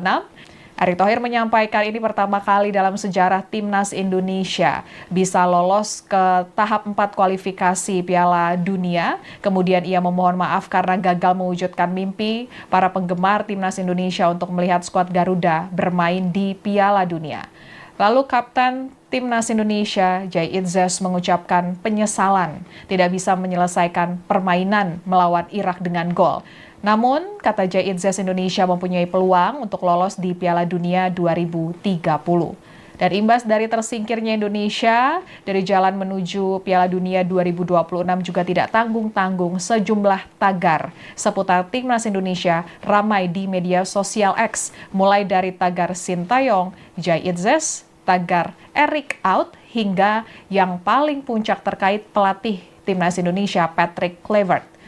Erick Thohir menyampaikan ini pertama kali dalam sejarah Timnas Indonesia bisa lolos ke tahap 4 kualifikasi Piala Dunia. Kemudian ia memohon maaf karena gagal mewujudkan mimpi para penggemar Timnas Indonesia untuk melihat skuad Garuda bermain di Piala Dunia. Lalu Kapten Timnas Indonesia Jay Itzes mengucapkan penyesalan tidak bisa menyelesaikan permainan melawan Irak dengan gol. Namun, kata Jay Itzes, Indonesia mempunyai peluang untuk lolos di Piala Dunia 2030. Dan imbas dari tersingkirnya Indonesia dari jalan menuju Piala Dunia 2026 juga tidak tanggung-tanggung sejumlah tagar seputar Timnas Indonesia ramai di media sosial X, mulai dari tagar Sintayong, Jay Itzes, tagar Erick out, hingga yang paling puncak terkait pelatih Timnas Indonesia Patrick Kluivert.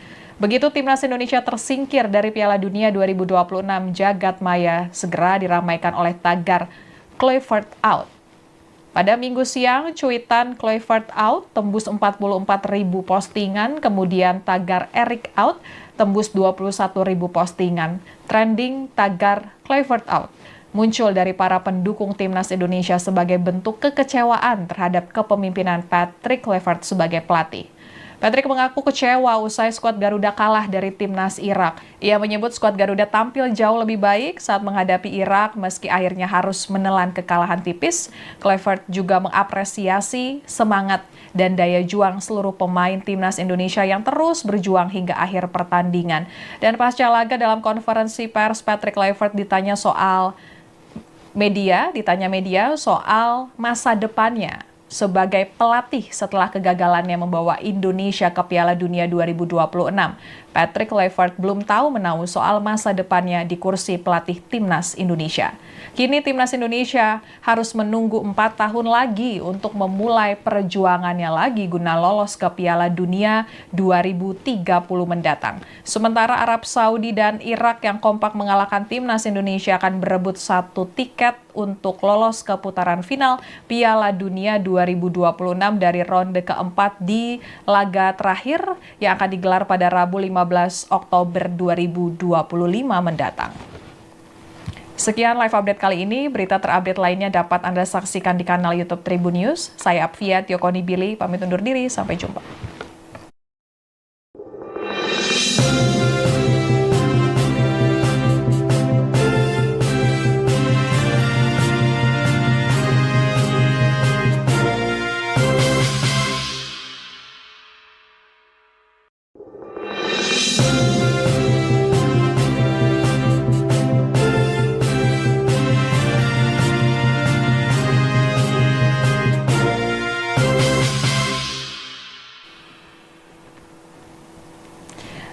Begitu Timnas Indonesia tersingkir dari Piala Dunia 2026, jagat maya segera diramaikan oleh tagar Kluivert out. Pada Minggu siang, cuitan Kluivert out tembus 44.000 postingan, kemudian tagar Erick out tembus 21.000 postingan. Trending tagar Kluivert out muncul dari para pendukung Timnas Indonesia sebagai bentuk kekecewaan terhadap kepemimpinan Patrick Kluivert sebagai pelatih. Patrick mengaku kecewa usai skuad Garuda kalah dari timnas Irak. Ia menyebut skuad Garuda tampil jauh lebih baik saat menghadapi Irak meski akhirnya harus menelan kekalahan tipis. Kluivert juga mengapresiasi semangat dan daya juang seluruh pemain timnas Indonesia yang terus berjuang hingga akhir pertandingan. Dan pasca laga dalam konferensi pers, Patrick Kluivert ditanya media soal masa depannya sebagai pelatih setelah kegagalannya membawa Indonesia ke Piala Dunia 2026. Patrick Kluivert belum tahu menahu soal masa depannya di kursi pelatih timnas Indonesia. Kini timnas Indonesia harus menunggu 4 tahun lagi untuk memulai perjuangannya lagi guna lolos ke Piala Dunia 2030 mendatang. Sementara Arab Saudi dan Irak yang kompak mengalahkan timnas Indonesia akan berebut 1 tiket untuk lolos ke putaran final Piala Dunia 2026 dari ronde keempat di laga terakhir yang akan digelar pada Rabu 15 Oktober 2025 mendatang. Sekian live update kali ini, berita terupdate lainnya dapat Anda saksikan di kanal YouTube Tribun News. Saya Apvia Tiokonibili, pamit undur diri, sampai jumpa.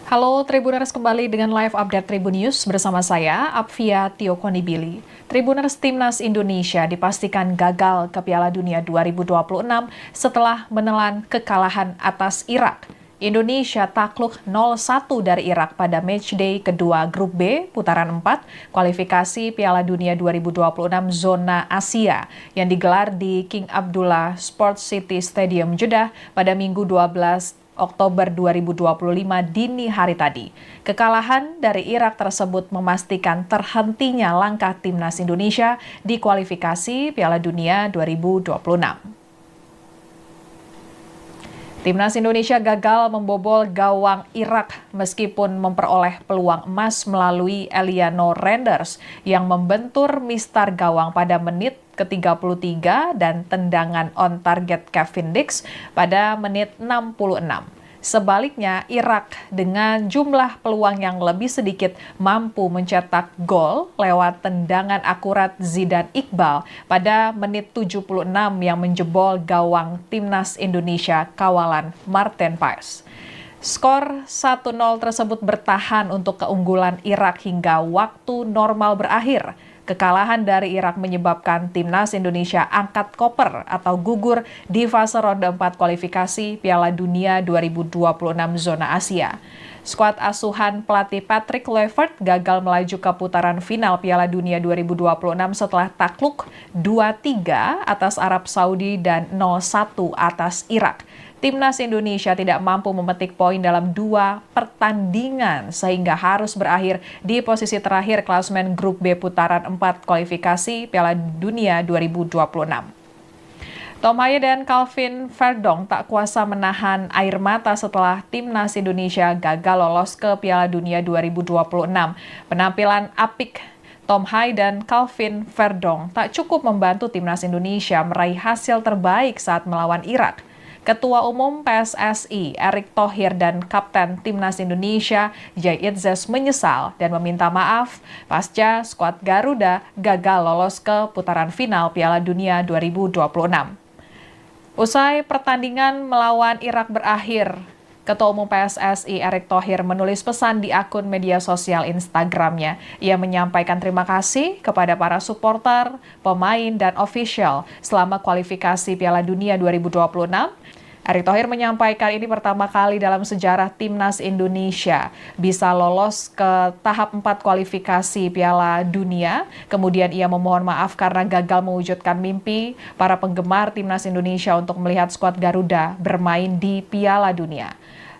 Halo Tribuners, kembali dengan live update Tribun News bersama saya, Apvia Tiokonibili. Tribuners, timnas Indonesia dipastikan gagal ke Piala Dunia 2026 setelah menelan kekalahan atas Irak. Indonesia takluk 0-1 dari Irak pada matchday kedua Grup B putaran 4 kualifikasi Piala Dunia 2026 zona Asia yang digelar di King Abdullah Sports City Stadium Jeddah pada Minggu 12 Oktober 2025 dini hari tadi. Kekalahan dari Irak tersebut memastikan terhentinya langkah timnas Indonesia di kualifikasi Piala Dunia 2026. Timnas Indonesia gagal membobol gawang Irak meskipun memperoleh peluang emas melalui Eliano Renders yang membentur mistar gawang pada menit ke-33 dan tendangan on target Kevin Dix pada menit 66. Sebaliknya, Irak dengan jumlah peluang yang lebih sedikit mampu mencetak gol lewat tendangan akurat Zidane Iqbal pada menit 76 yang menjebol gawang timnas Indonesia kawalan Marten Paes. Skor 1-0 tersebut bertahan untuk keunggulan Irak hingga waktu normal berakhir. Kekalahan dari Irak menyebabkan timnas Indonesia angkat koper atau gugur di fase ronde 4 kualifikasi Piala Dunia 2026 zona Asia. Skuad asuhan pelatih Patrick Kluivert gagal melaju ke putaran final Piala Dunia 2026 setelah takluk 2-3 atas Arab Saudi dan 0-1 atas Irak. Timnas Indonesia tidak mampu memetik poin dalam 2 pertandingan sehingga harus berakhir di posisi terakhir klasemen Grup B putaran 4 kualifikasi Piala Dunia 2026. Tom Haye dan Calvin Verdong tak kuasa menahan air mata setelah timnas Indonesia gagal lolos ke Piala Dunia 2026. Penampilan apik Tom Haye dan Calvin Verdong tak cukup membantu timnas Indonesia meraih hasil terbaik saat melawan Irak. Ketua Umum PSSI Erick Thohir dan Kapten Timnas Indonesia Jai Itzes menyesal dan meminta maaf pasca skuad Garuda gagal lolos ke putaran final Piala Dunia 2026. Usai pertandingan melawan Irak berakhir, Ketua Umum PSSI Erick Thohir menulis pesan di akun media sosial Instagramnya. Ia menyampaikan terima kasih kepada para supporter, pemain, dan ofisial selama kualifikasi Piala Dunia 2026. Erick Thohir menyampaikan ini pertama kali dalam sejarah timnas Indonesia bisa lolos ke tahap 4 kualifikasi Piala Dunia. Kemudian ia memohon maaf karena gagal mewujudkan mimpi para penggemar timnas Indonesia untuk melihat skuad Garuda bermain di Piala Dunia.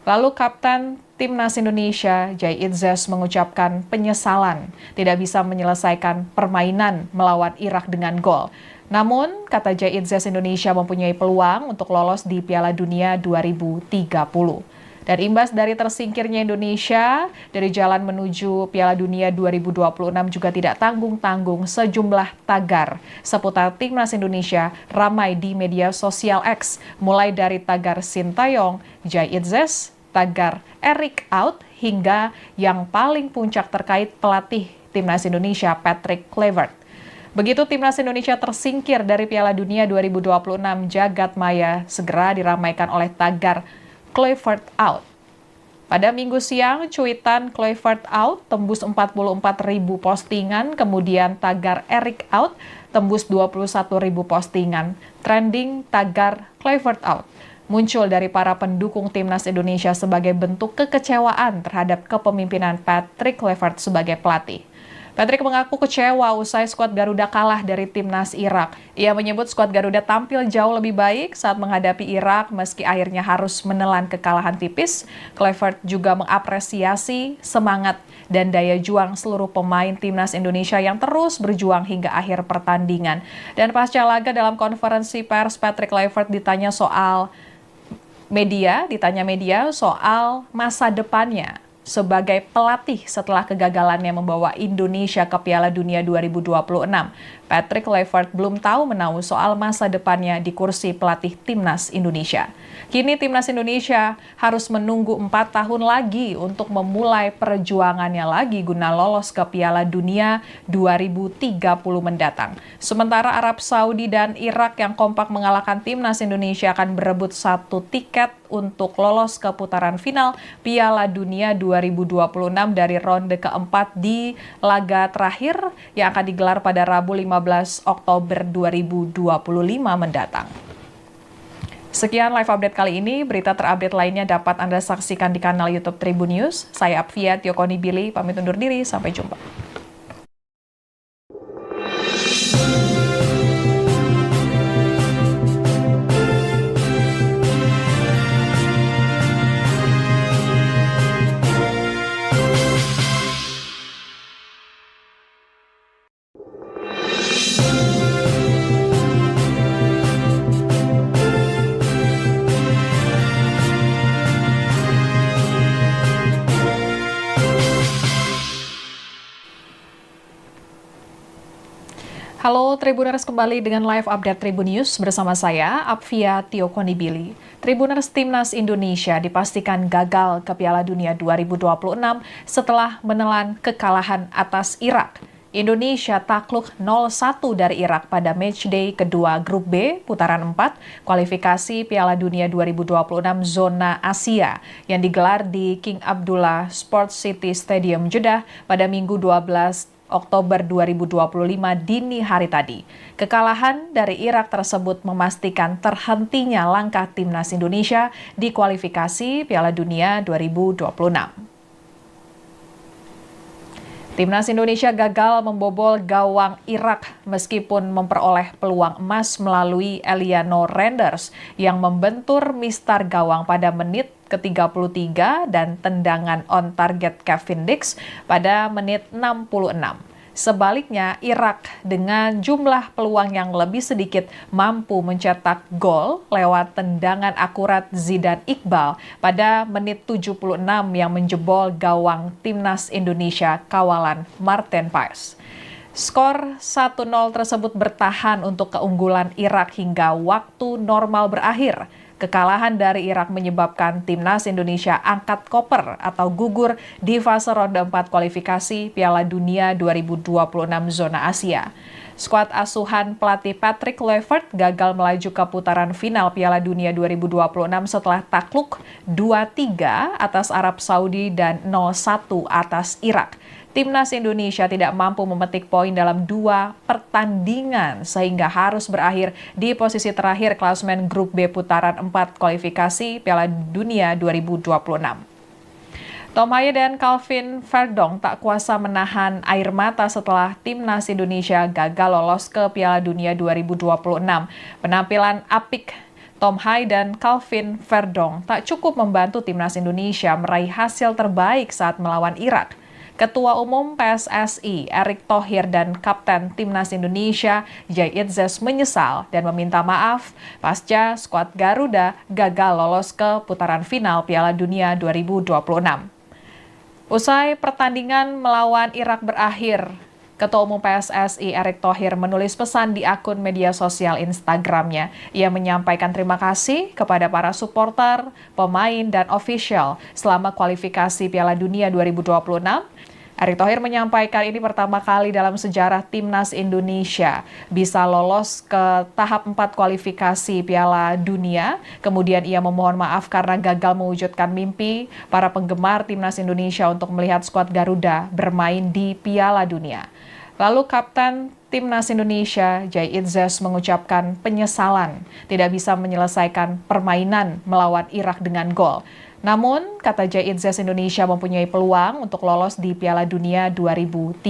Lalu Kapten Timnas Indonesia Jai Itzes mengucapkan penyesalan tidak bisa menyelesaikan permainan melawan Irak dengan gol. Namun, kata Jay Itzes, Indonesia mempunyai peluang untuk lolos di Piala Dunia 2030. Dan imbas dari tersingkirnya Indonesia dari jalan menuju Piala Dunia 2026 juga tidak tanggung-tanggung, sejumlah tagar seputar timnas Indonesia ramai di media sosial X, mulai dari tagar Sintayong, Jay Itzes, tagar Eric out, hingga yang paling puncak terkait pelatih timnas Indonesia Patrick Kluivert. Begitu timnas Indonesia tersingkir dari Piala Dunia 2026, jagat maya segera diramaikan oleh tagar Kluivert out. Pada Minggu siang, cuitan Kluivert out tembus 44.000 postingan, kemudian tagar Eric out tembus 21.000 postingan. Trending tagar Kluivert out muncul dari para pendukung timnas Indonesia sebagai bentuk kekecewaan terhadap kepemimpinan Patrick Kluivert sebagai pelatih. Patrick mengaku kecewa usai skuad Garuda kalah dari timnas Irak. Ia menyebut skuad Garuda tampil jauh lebih baik saat menghadapi Irak meski akhirnya harus menelan kekalahan tipis. Kluivert juga mengapresiasi semangat dan daya juang seluruh pemain timnas Indonesia yang terus berjuang hingga akhir pertandingan. Dan pasca laga dalam konferensi pers, Patrick Kluivert ditanya media soal masa depannya sebagai pelatih setelah kegagalannya membawa Indonesia ke Piala Dunia 2026. Patrick Kluivert belum tahu menahu soal masa depannya di kursi pelatih timnas Indonesia. Kini timnas Indonesia harus menunggu 4 tahun lagi untuk memulai perjuangannya lagi guna lolos ke Piala Dunia 2030 mendatang. Sementara Arab Saudi dan Irak yang kompak mengalahkan timnas Indonesia akan berebut 1 tiket untuk lolos ke putaran final Piala Dunia 2026 dari ronde keempat di laga terakhir yang akan digelar pada Rabu 15 Oktober 2025 mendatang. Sekian live update kali ini. Berita terupdate lainnya dapat Anda saksikan di kanal YouTube Tribun News. Saya Apvia Tiokonibili, pamit undur diri. Sampai jumpa. Halo Tribuners, kembali dengan live update Tribun News bersama saya, Apvia Tiokonibili. Tribuners, timnas Indonesia dipastikan gagal ke Piala Dunia 2026 setelah menelan kekalahan atas Irak. Indonesia takluk 0-1 dari Irak pada matchday kedua Grup B putaran 4 kualifikasi Piala Dunia 2026 zona Asia yang digelar di King Abdullah Sports City Stadium Jeddah pada Minggu 12 Oktober 2025 dini hari tadi. Kekalahan dari Irak tersebut memastikan terhentinya langkah timnas Indonesia di kualifikasi Piala Dunia 2026. Timnas Indonesia gagal membobol gawang Irak meskipun memperoleh peluang emas melalui Eliano Renders yang membentur mistar gawang pada menit ke-33 dan tendangan on target Kevin Dix pada menit 66. Sebaliknya, Irak dengan jumlah peluang yang lebih sedikit mampu mencetak gol lewat tendangan akurat Zidane Iqbal pada menit 76 yang menjebol gawang timnas Indonesia kawalan Marten Paes. Skor 1-0 tersebut bertahan untuk keunggulan Irak hingga waktu normal berakhir. Kekalahan dari Irak menyebabkan timnas Indonesia angkat koper atau gugur di fase ronde 4 kualifikasi Piala Dunia 2026 zona Asia. Skuad asuhan pelatih Patrick Kluivert gagal melaju ke putaran final Piala Dunia 2026 setelah takluk 2-3 atas Arab Saudi dan 0-1 atas Irak. Timnas Indonesia tidak mampu memetik poin dalam 2 pertandingan sehingga harus berakhir di posisi terakhir klasemen Grup B putaran 4 kualifikasi Piala Dunia 2026. Tom Haye dan Calvin Verdong tak kuasa menahan air mata setelah timnas Indonesia gagal lolos ke Piala Dunia 2026. Penampilan apik Tom Haye dan Calvin Verdong tak cukup membantu timnas Indonesia meraih hasil terbaik saat melawan Irak. Ketua Umum PSSI Erick Thohir dan Kapten Timnas Indonesia Jay Itzes menyesal dan meminta maaf pasca skuad Garuda gagal lolos ke putaran final Piala Dunia 2026. Usai pertandingan melawan Irak berakhir, Ketua Umum PSSI Erick Thohir menulis pesan di akun media sosial Instagramnya. Ia menyampaikan terima kasih kepada para supporter, pemain, dan ofisial selama kualifikasi Piala Dunia 2026. Erick Thohir menyampaikan ini pertama kali dalam sejarah Timnas Indonesia bisa lolos ke tahap 4 kualifikasi Piala Dunia. Kemudian ia memohon maaf karena gagal mewujudkan mimpi para penggemar Timnas Indonesia untuk melihat skuad Garuda bermain di Piala Dunia. Lalu Kapten Timnas Indonesia Jay Itzes mengucapkan penyesalan tidak bisa menyelesaikan permainan melawan Irak dengan gol. Namun, kata Jay Itzes, Indonesia mempunyai peluang untuk lolos di Piala Dunia 2030.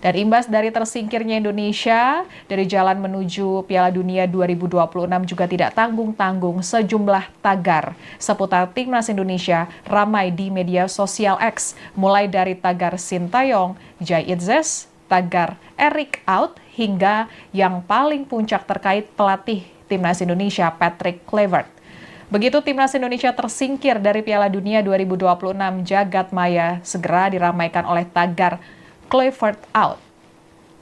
Dan imbas dari tersingkirnya Indonesia dari jalan menuju Piala Dunia 2026 juga tidak tanggung-tanggung sejumlah tagar seputar Timnas Indonesia ramai di media sosial X, mulai dari tagar Sintayong, Jay Itzes, tagar Erick out, hingga yang paling puncak terkait pelatih Timnas Indonesia Patrick Kluivert. Begitu Timnas Indonesia tersingkir dari Piala Dunia 2026, jagat maya segera diramaikan oleh tagar Kluivert out.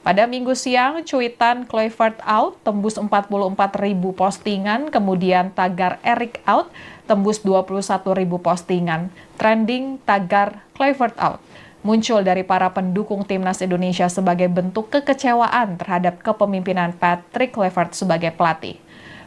Pada Minggu siang, cuitan Kluivert out tembus 44.000 postingan, kemudian tagar Erick out tembus 21.000 postingan. Trending tagar Kluivert out muncul dari para pendukung Timnas Indonesia sebagai bentuk kekecewaan terhadap kepemimpinan Patrick Kluivert sebagai pelatih.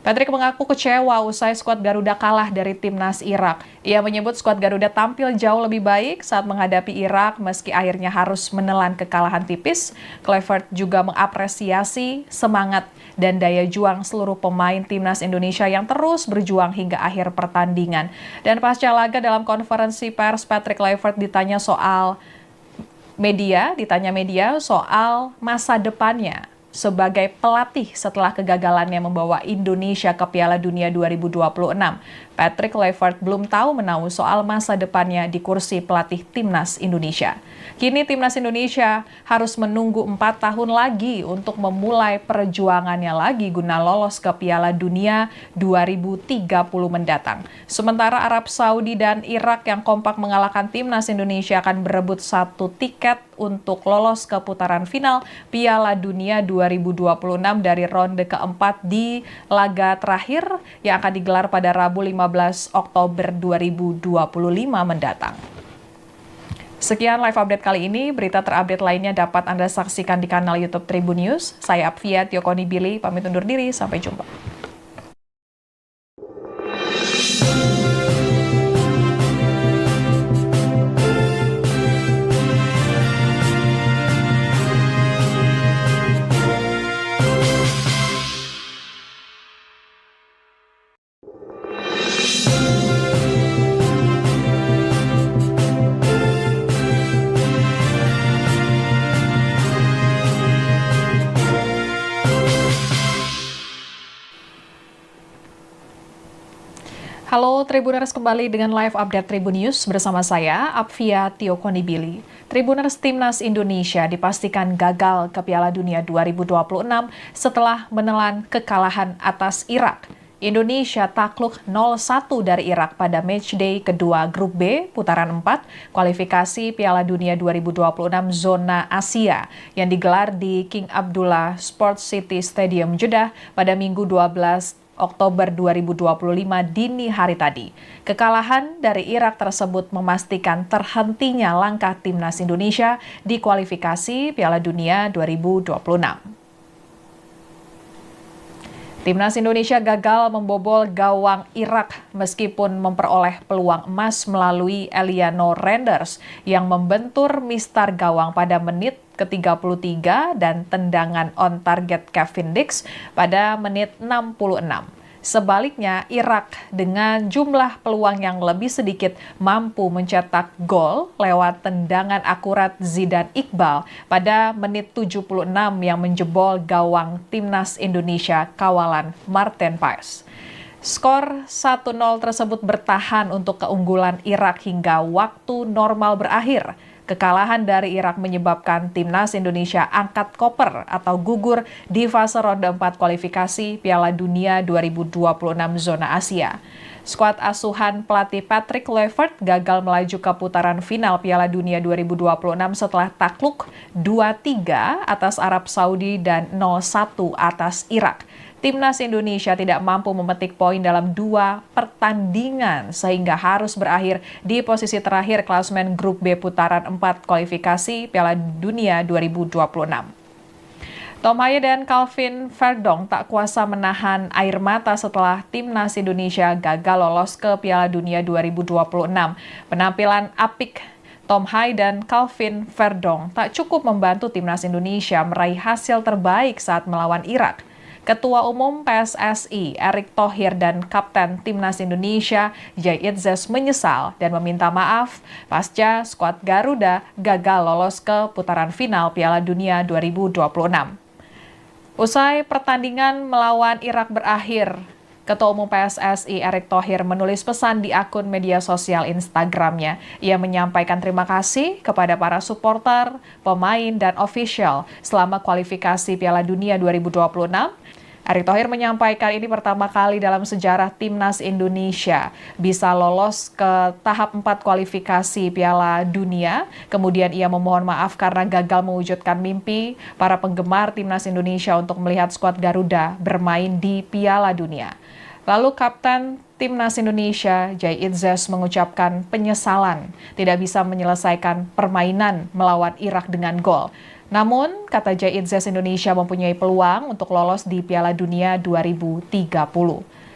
Patrick mengaku kecewa usai skuad Garuda kalah dari Timnas Irak. Ia menyebut skuad Garuda tampil jauh lebih baik saat menghadapi Irak meski akhirnya harus menelan kekalahan tipis. Kluivert juga mengapresiasi semangat dan daya juang seluruh pemain Timnas Indonesia yang terus berjuang hingga akhir pertandingan. Dan pasca laga dalam konferensi pers, Patrick Kluivert ditanya media soal masa depannya sebagai pelatih setelah kegagalannya membawa Indonesia ke Piala Dunia 2026. Patrick Kluivert belum tahu menahu soal masa depannya di kursi pelatih Timnas Indonesia. Kini Timnas Indonesia harus menunggu 4 tahun lagi untuk memulai perjuangannya lagi guna lolos ke Piala Dunia 2030 mendatang. Sementara Arab Saudi dan Irak yang kompak mengalahkan Timnas Indonesia akan berebut 1 tiket untuk lolos ke putaran final Piala Dunia 2026 dari ronde keempat di laga terakhir yang akan digelar pada Rabu 15 Oktober 2025 mendatang. Sekian live update kali ini, berita terupdate lainnya dapat Anda saksikan di kanal YouTube Tribun News. Saya Apvia Tiokonibili, pamit undur diri, sampai jumpa. Halo Tribuners, kembali dengan live update Tribun News bersama saya, Apvia Tiokonibili. Tribuners, Timnas Indonesia dipastikan gagal ke Piala Dunia 2026 setelah menelan kekalahan atas Irak. Indonesia takluk 0-1 dari Irak pada matchday kedua Grup B putaran 4 kualifikasi Piala Dunia 2026 zona Asia yang digelar di King Abdullah Sports City Stadium Jeddah pada Minggu 12 Oktober 2025 dini hari tadi. Kekalahan dari Irak tersebut memastikan terhentinya langkah Timnas Indonesia di kualifikasi Piala Dunia 2026. Timnas Indonesia gagal membobol gawang Irak meskipun memperoleh peluang emas melalui Eliano Renders yang membentur mistar gawang pada menit ke-33 dan tendangan on target Kevin Dix pada menit 66. Sebaliknya, Irak dengan jumlah peluang yang lebih sedikit mampu mencetak gol lewat tendangan akurat Zidane Iqbal pada menit 76 yang menjebol gawang Timnas Indonesia kawalan Marten Paes. Skor 1-0 tersebut bertahan untuk keunggulan Irak hingga waktu normal berakhir. Kekalahan dari Irak menyebabkan timnas Indonesia angkat koper atau gugur di fase ronde 4 kualifikasi Piala Dunia 2026 zona Asia. Skuad asuhan pelatih Patrick Kluivert gagal melaju ke putaran final Piala Dunia 2026 setelah takluk 2-3 atas Arab Saudi dan 0-1 atas Irak. Timnas Indonesia tidak mampu memetik poin dalam 2 pertandingan sehingga harus berakhir di posisi terakhir klasemen grup B putaran 4 kualifikasi Piala Dunia 2026. Tom Haye dan Calvin Verdong tak kuasa menahan air mata setelah timnas Indonesia gagal lolos ke Piala Dunia 2026. Penampilan apik Tom Haye dan Calvin Verdong tak cukup membantu timnas Indonesia meraih hasil terbaik saat melawan Irak. Ketua Umum PSSI Erick Thohir dan Kapten Timnas Indonesia Jay Itzes menyesal dan meminta maaf pasca skuad Garuda gagal lolos ke putaran final Piala Dunia 2026. Usai pertandingan melawan Irak berakhir, Ketua Umum PSSI Erick Thohir menulis pesan di akun media sosial Instagramnya. Ia menyampaikan terima kasih kepada para supporter, pemain, dan ofisial selama kualifikasi Piala Dunia 2026. Erick Thohir menyampaikan ini pertama kali dalam sejarah timnas Indonesia bisa lolos ke tahap 4 kualifikasi Piala Dunia. Kemudian ia memohon maaf karena gagal mewujudkan mimpi para penggemar timnas Indonesia untuk melihat skuad Garuda bermain di Piala Dunia. Lalu Kapten Timnas Indonesia, Jay Itzes, mengucapkan penyesalan tidak bisa menyelesaikan permainan melawan Irak dengan gol. Namun, kata Jay Itzes, Indonesia mempunyai peluang untuk lolos di Piala Dunia 2030.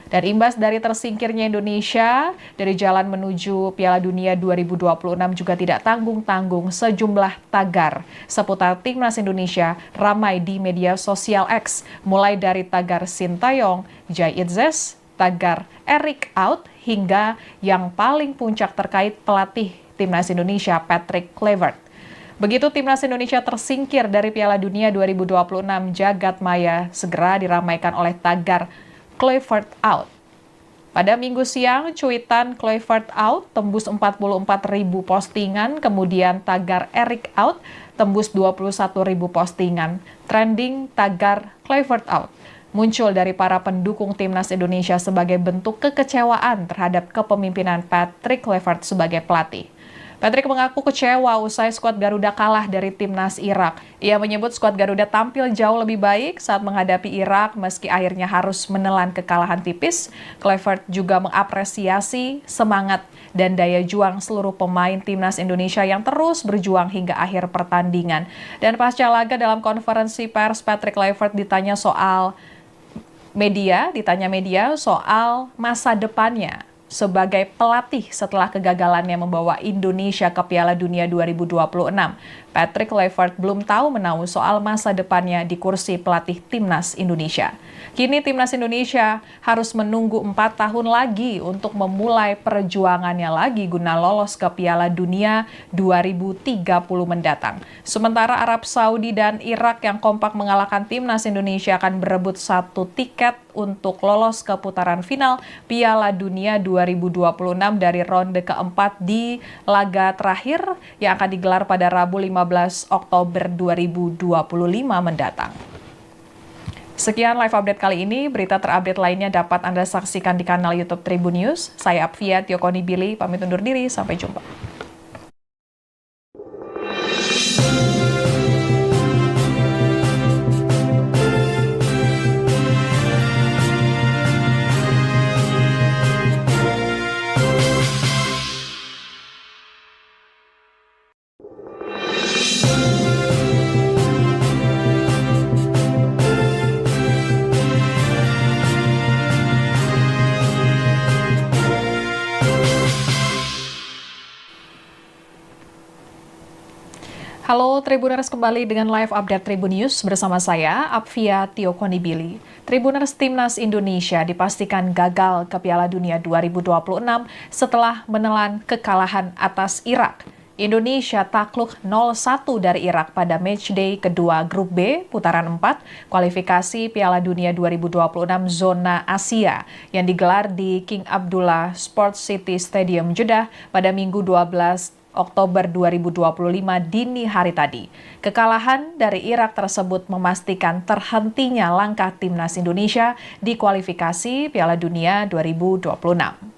Dan imbas dari tersingkirnya Indonesia dari jalan menuju Piala Dunia 2026 juga tidak tanggung-tanggung sejumlah tagar seputar timnas Indonesia ramai di media sosial X, mulai dari tagar Sintayong, Jay Itzes, tagar Erick out, hingga yang paling puncak terkait pelatih timnas Indonesia Patrick Kluivert. Begitu timnas Indonesia tersingkir dari Piala Dunia 2026, jagat maya segera diramaikan oleh tagar Kluivert out. Pada Minggu siang, cuitan Kluivert out tembus 44.000 postingan, kemudian tagar Erick out tembus 21.000 postingan. Trending tagar Kluivert out muncul dari para pendukung timnas Indonesia sebagai bentuk kekecewaan terhadap kepemimpinan Patrick Kluivert sebagai pelatih. Patrick mengaku kecewa usai skuad Garuda kalah dari timnas Irak. Ia menyebut skuad Garuda tampil jauh lebih baik saat menghadapi Irak meski akhirnya harus menelan kekalahan tipis. Kluivert juga mengapresiasi semangat dan daya juang seluruh pemain timnas Indonesia yang terus berjuang hingga akhir pertandingan. Dan pasca laga dalam konferensi pers, Patrick Kluivert ditanya media soal masa depannya sebagai pelatih setelah kegagalannya membawa Indonesia ke Piala Dunia 2026. Patrick Kluivert belum tahu menahu soal masa depannya di kursi pelatih timnas Indonesia. Kini timnas Indonesia harus menunggu 4 tahun lagi untuk memulai perjuangannya lagi guna lolos ke Piala Dunia 2030 mendatang. Sementara Arab Saudi dan Irak yang kompak mengalahkan timnas Indonesia akan berebut 1 tiket untuk lolos ke putaran final Piala Dunia 2026 dari ronde keempat di laga terakhir yang akan digelar pada Rabu 15 Oktober 2025 mendatang. Sekian live update kali ini. Berita terupdate lainnya dapat Anda saksikan di kanal YouTube Tribun News. Saya Apvia Tiokonibili, pamit undur diri. Sampai jumpa. Halo Tribuners, kembali dengan live update Tribun News bersama saya, Apvia Tiokonibili. Tribuners, timnas Indonesia dipastikan gagal ke Piala Dunia 2026 setelah menelan kekalahan atas Irak. Indonesia takluk 0-1 dari Irak pada matchday kedua Grup B putaran 4 kualifikasi Piala Dunia 2026 zona Asia yang digelar di King Abdullah Sports City Stadium Jeddah pada Minggu 12 Oktober 2025 dini hari tadi. Kekalahan dari Irak tersebut memastikan terhentinya langkah timnas Indonesia di kualifikasi Piala Dunia 2026.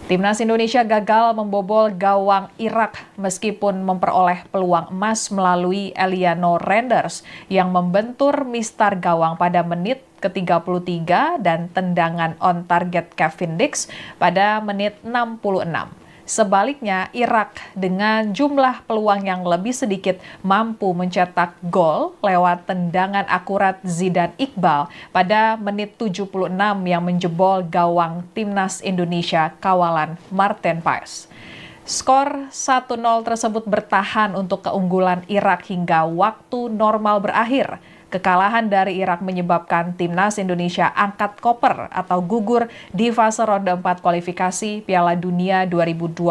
Timnas Indonesia gagal membobol gawang Irak meskipun memperoleh peluang emas melalui Eliano Renders yang membentur mistar gawang pada menit ke-33 dan tendangan on target Kevin Dix pada menit 66. Sebaliknya, Irak dengan jumlah peluang yang lebih sedikit mampu mencetak gol lewat tendangan akurat Zidane Iqbal pada menit 76 yang menjebol gawang timnas Indonesia kawalan Marten Paes. Skor 1-0 tersebut bertahan untuk keunggulan Irak hingga waktu normal berakhir. Kekalahan dari Irak menyebabkan timnas Indonesia angkat koper atau gugur di fase ronde 4 kualifikasi Piala Dunia 2026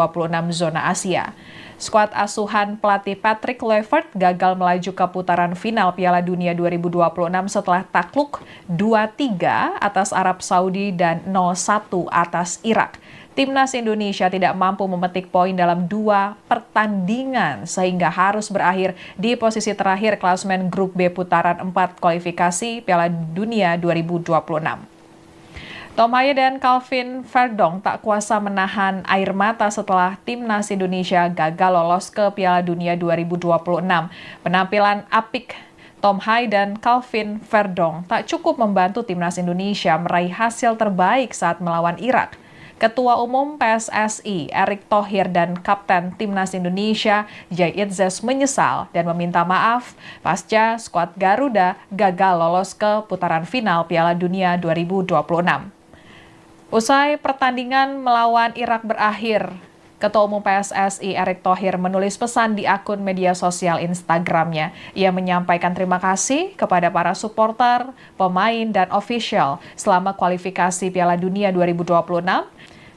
zona Asia. Skuad asuhan pelatih Patrick Kluivert gagal melaju ke putaran final Piala Dunia 2026 setelah takluk 2-3 atas Arab Saudi dan 0-1 atas Irak. Timnas Indonesia tidak mampu memetik poin dalam 2 pertandingan sehingga harus berakhir di posisi terakhir klasemen grup B putaran 4 kualifikasi Piala Dunia 2026. Tom Haye dan Calvin Verdong tak kuasa menahan air mata setelah timnas Indonesia gagal lolos ke Piala Dunia 2026. Penampilan apik Tom Haye dan Calvin Verdong tak cukup membantu timnas Indonesia meraih hasil terbaik saat melawan Irak. Ketua Umum PSSI Erick Thohir dan Kapten Timnas Indonesia Jay Itzes menyesal dan meminta maaf pasca skuad Garuda gagal lolos ke putaran final Piala Dunia 2026. Usai pertandingan melawan Irak berakhir, Ketua Umum PSSI Erick Thohir menulis pesan di akun media sosial Instagramnya. Ia menyampaikan terima kasih kepada para supporter, pemain, dan ofisial selama kualifikasi Piala Dunia 2026.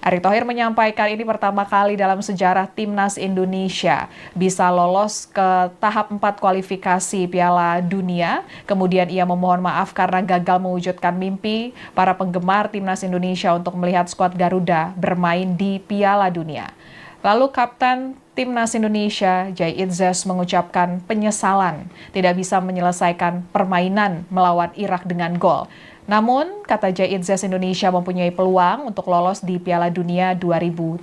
Erick Thohir menyampaikan ini pertama kali dalam sejarah timnas Indonesia bisa lolos ke tahap 4 kualifikasi Piala Dunia. Kemudian ia memohon maaf karena gagal mewujudkan mimpi para penggemar timnas Indonesia untuk melihat skuad Garuda bermain di Piala Dunia. Lalu Kapten Timnas Indonesia Jay Itzes mengucapkan penyesalan tidak bisa menyelesaikan permainan melawan Irak dengan gol. Namun, kata Jay Itzes, Indonesia mempunyai peluang untuk lolos di Piala Dunia 2030.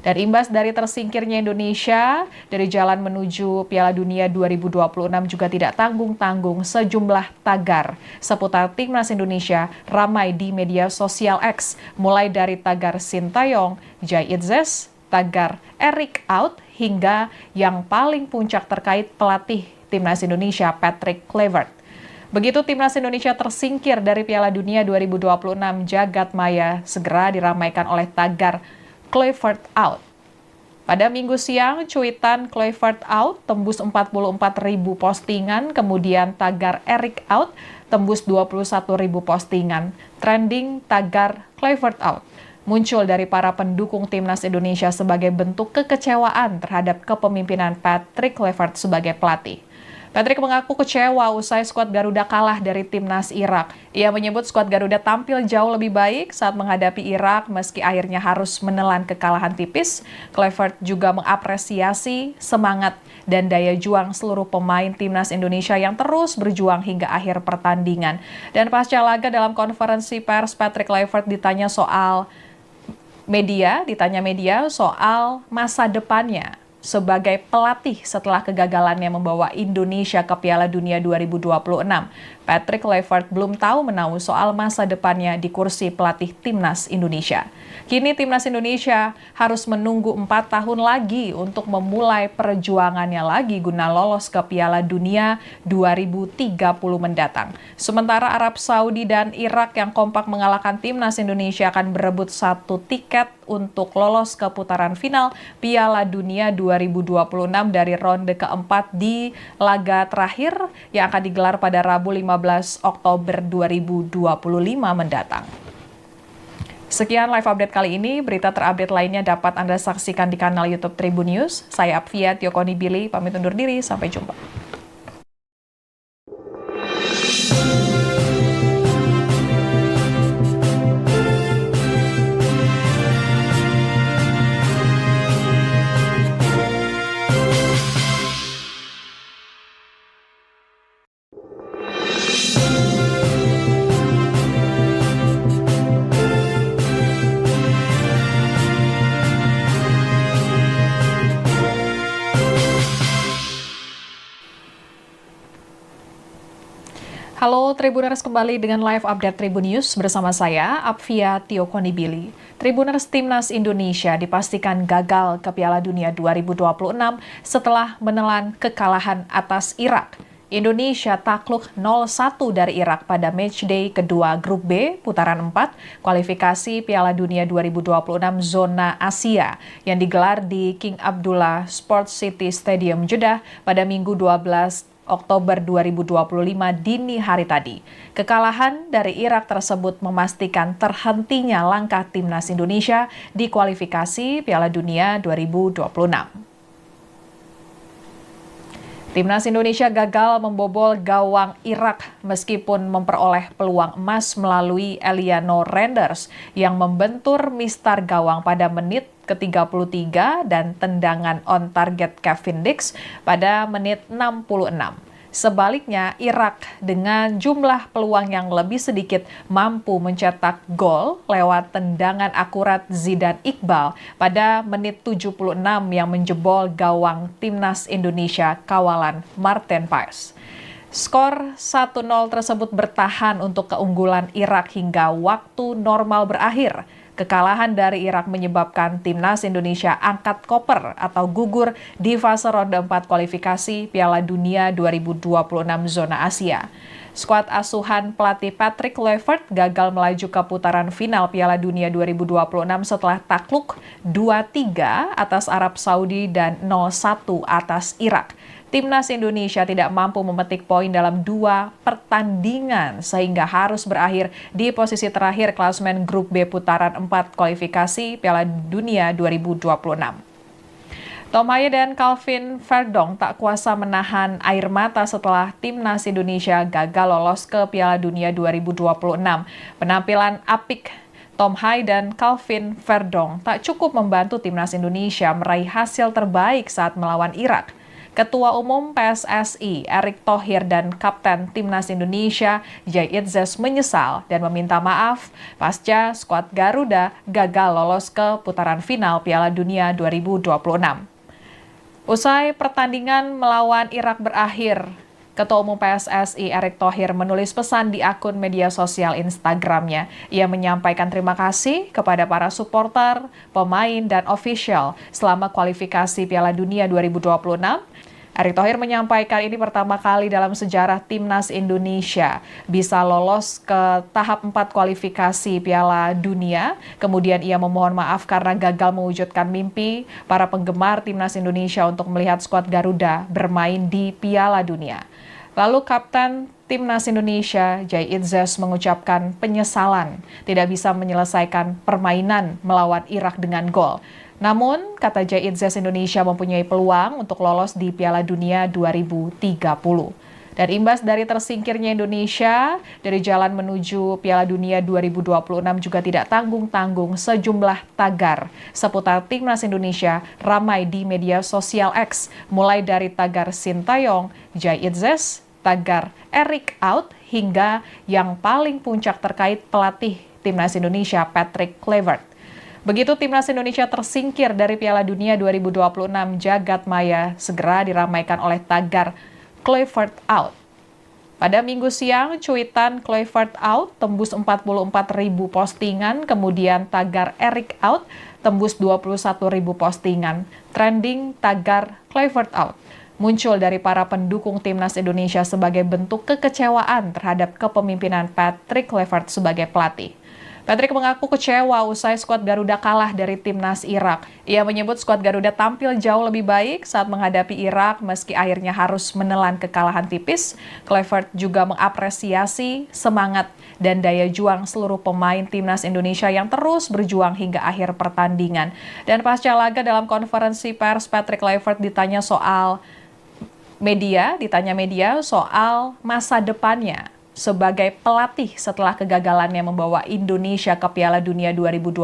Dan imbas dari tersingkirnya Indonesia dari jalan menuju Piala Dunia 2026 juga tidak tanggung-tanggung sejumlah tagar seputar timnas Indonesia ramai di media sosial X, mulai dari tagar Sintayong, Jay Itzes, tagar Eric out, hingga yang paling puncak terkait pelatih timnas Indonesia Patrick Kluivert. Begitu timnas Indonesia tersingkir dari Piala Dunia 2026, jagat maya segera diramaikan oleh tagar Kluivert out. Pada Minggu siang, cuitan Kluivert out tembus 44.000 postingan, kemudian tagar Eric out tembus 21.000 postingan. Trending tagar Kluivert out muncul dari para pendukung timnas Indonesia sebagai bentuk kekecewaan terhadap kepemimpinan Patrick Kluivert sebagai pelatih. Patrick mengaku kecewa usai skuad Garuda kalah dari timnas Irak. Ia menyebut skuad Garuda tampil jauh lebih baik saat menghadapi Irak meski akhirnya harus menelan kekalahan tipis. Kluivert juga mengapresiasi semangat dan daya juang seluruh pemain timnas Indonesia yang terus berjuang hingga akhir pertandingan. Dan pasca laga dalam konferensi pers, Patrick Kluivert ditanya media soal masa depannya sebagai pelatih setelah kegagalannya membawa Indonesia ke Piala Dunia 2026. Patrick Kluivert belum tahu menahu soal masa depannya di kursi pelatih timnas Indonesia. Kini timnas Indonesia harus menunggu 4 tahun lagi untuk memulai perjuangannya lagi guna lolos ke Piala Dunia 2030 mendatang. Sementara Arab Saudi dan Irak yang kompak mengalahkan timnas Indonesia akan berebut 1 tiket untuk lolos ke putaran final Piala Dunia 2026 dari ronde keempat di laga terakhir yang akan digelar pada Rabu 15 Oktober 2025 mendatang. Sekian live update kali ini. Berita terupdate lainnya dapat Anda saksikan di kanal YouTube Tribun News. Saya Apvia Tiokoni Billy, pamit undur diri. Sampai jumpa. Halo Tribuners, kembali dengan live update Tribun News bersama saya, Apvia Tio Konibili. Tribuners, Timnas Indonesia dipastikan gagal ke Piala Dunia 2026 setelah menelan kekalahan atas Irak. Indonesia takluk 0-1 dari Irak pada matchday kedua Grup B putaran 4 kualifikasi Piala Dunia 2026 zona Asia yang digelar di King Abdullah Sports City Stadium Jeddah pada Minggu 12 Oktober 2025 dini hari tadi. Kekalahan dari Irak tersebut memastikan terhentinya langkah Timnas Indonesia di kualifikasi Piala Dunia 2026. Timnas Indonesia gagal membobol gawang Irak meskipun memperoleh peluang emas melalui Eliano Renders yang membentur mistar gawang pada menit ke-33 dan tendangan on target Kevin Dix pada menit 66. Sebaliknya, Irak dengan jumlah peluang yang lebih sedikit mampu mencetak gol lewat tendangan akurat Zidane Iqbal pada menit 76 yang menjebol gawang Timnas Indonesia kawalan Marten Paes. Skor 1-0 tersebut bertahan untuk keunggulan Irak hingga waktu normal berakhir. Kekalahan dari Irak menyebabkan Timnas Indonesia angkat koper atau gugur di fase ronde 4 kualifikasi Piala Dunia 2026 zona Asia. Skuad asuhan pelatih Patrick Kluivert gagal melaju ke putaran final Piala Dunia 2026 setelah takluk 2-3 atas Arab Saudi dan 0-1 atas Irak. Timnas Indonesia tidak mampu memetik poin dalam 2 pertandingan sehingga harus berakhir di posisi terakhir klasemen Grup B putaran 4 kualifikasi Piala Dunia 2026. Tom Haye dan Calvin Verdong tak kuasa menahan air mata setelah Timnas Indonesia gagal lolos ke Piala Dunia 2026. Penampilan apik Tom Haye dan Calvin Verdong tak cukup membantu Timnas Indonesia meraih hasil terbaik saat melawan Irak. Ketua Umum PSSI Erick Thohir dan Kapten Timnas Indonesia Jay Itzes menyesal dan meminta maaf pasca skuad Garuda gagal lolos ke putaran final Piala Dunia 2026. Usai pertandingan melawan Irak berakhir, Ketua Umum PSSI Erick Thohir menulis pesan di akun media sosial Instagramnya. Ia menyampaikan terima kasih kepada para supporter, pemain, dan ofisial selama kualifikasi Piala Dunia 2026. Erick Thohir menyampaikan ini pertama kali dalam sejarah Timnas Indonesia bisa lolos ke tahap 4 kualifikasi Piala Dunia. Kemudian ia memohon maaf karena gagal mewujudkan mimpi para penggemar Timnas Indonesia untuk melihat skuad Garuda bermain di Piala Dunia. Lalu Kapten Timnas Indonesia Jay Itzes mengucapkan penyesalan tidak bisa menyelesaikan permainan melawan Irak dengan gol. Namun, kata Jay Itzes, Indonesia mempunyai peluang untuk lolos di Piala Dunia 2030. Dan imbas dari tersingkirnya Indonesia dari jalan menuju Piala Dunia 2026 juga tidak tanggung-tanggung sejumlah tagar seputar Timnas Indonesia ramai di media sosial X, mulai dari tagar Sintayong, Jay Itzes, tagar Eric out, hingga yang paling puncak terkait pelatih Timnas Indonesia Patrick Kluivert. Begitu Timnas Indonesia tersingkir dari Piala Dunia 2026, jagat maya segera diramaikan oleh tagar Kluivert out. Pada Minggu siang, cuitan Kluivert out tembus 44.000 postingan, kemudian tagar Eric out tembus 21.000 postingan. Trending tagar Kluivert out muncul dari para pendukung Timnas Indonesia sebagai bentuk kekecewaan terhadap kepemimpinan Patrick Kluivert sebagai pelatih. Patrick mengaku kecewa usai skuad Garuda kalah dari Timnas Irak. Ia menyebut skuad Garuda tampil jauh lebih baik saat menghadapi Irak meski akhirnya harus menelan kekalahan tipis. Kluivert juga mengapresiasi semangat dan daya juang seluruh pemain Timnas Indonesia yang terus berjuang hingga akhir pertandingan. Dan pasca laga dalam konferensi pers, Patrick Kluivert ditanya media soal masa depannya. sebagai pelatih setelah kegagalannya membawa Indonesia ke Piala Dunia 2026.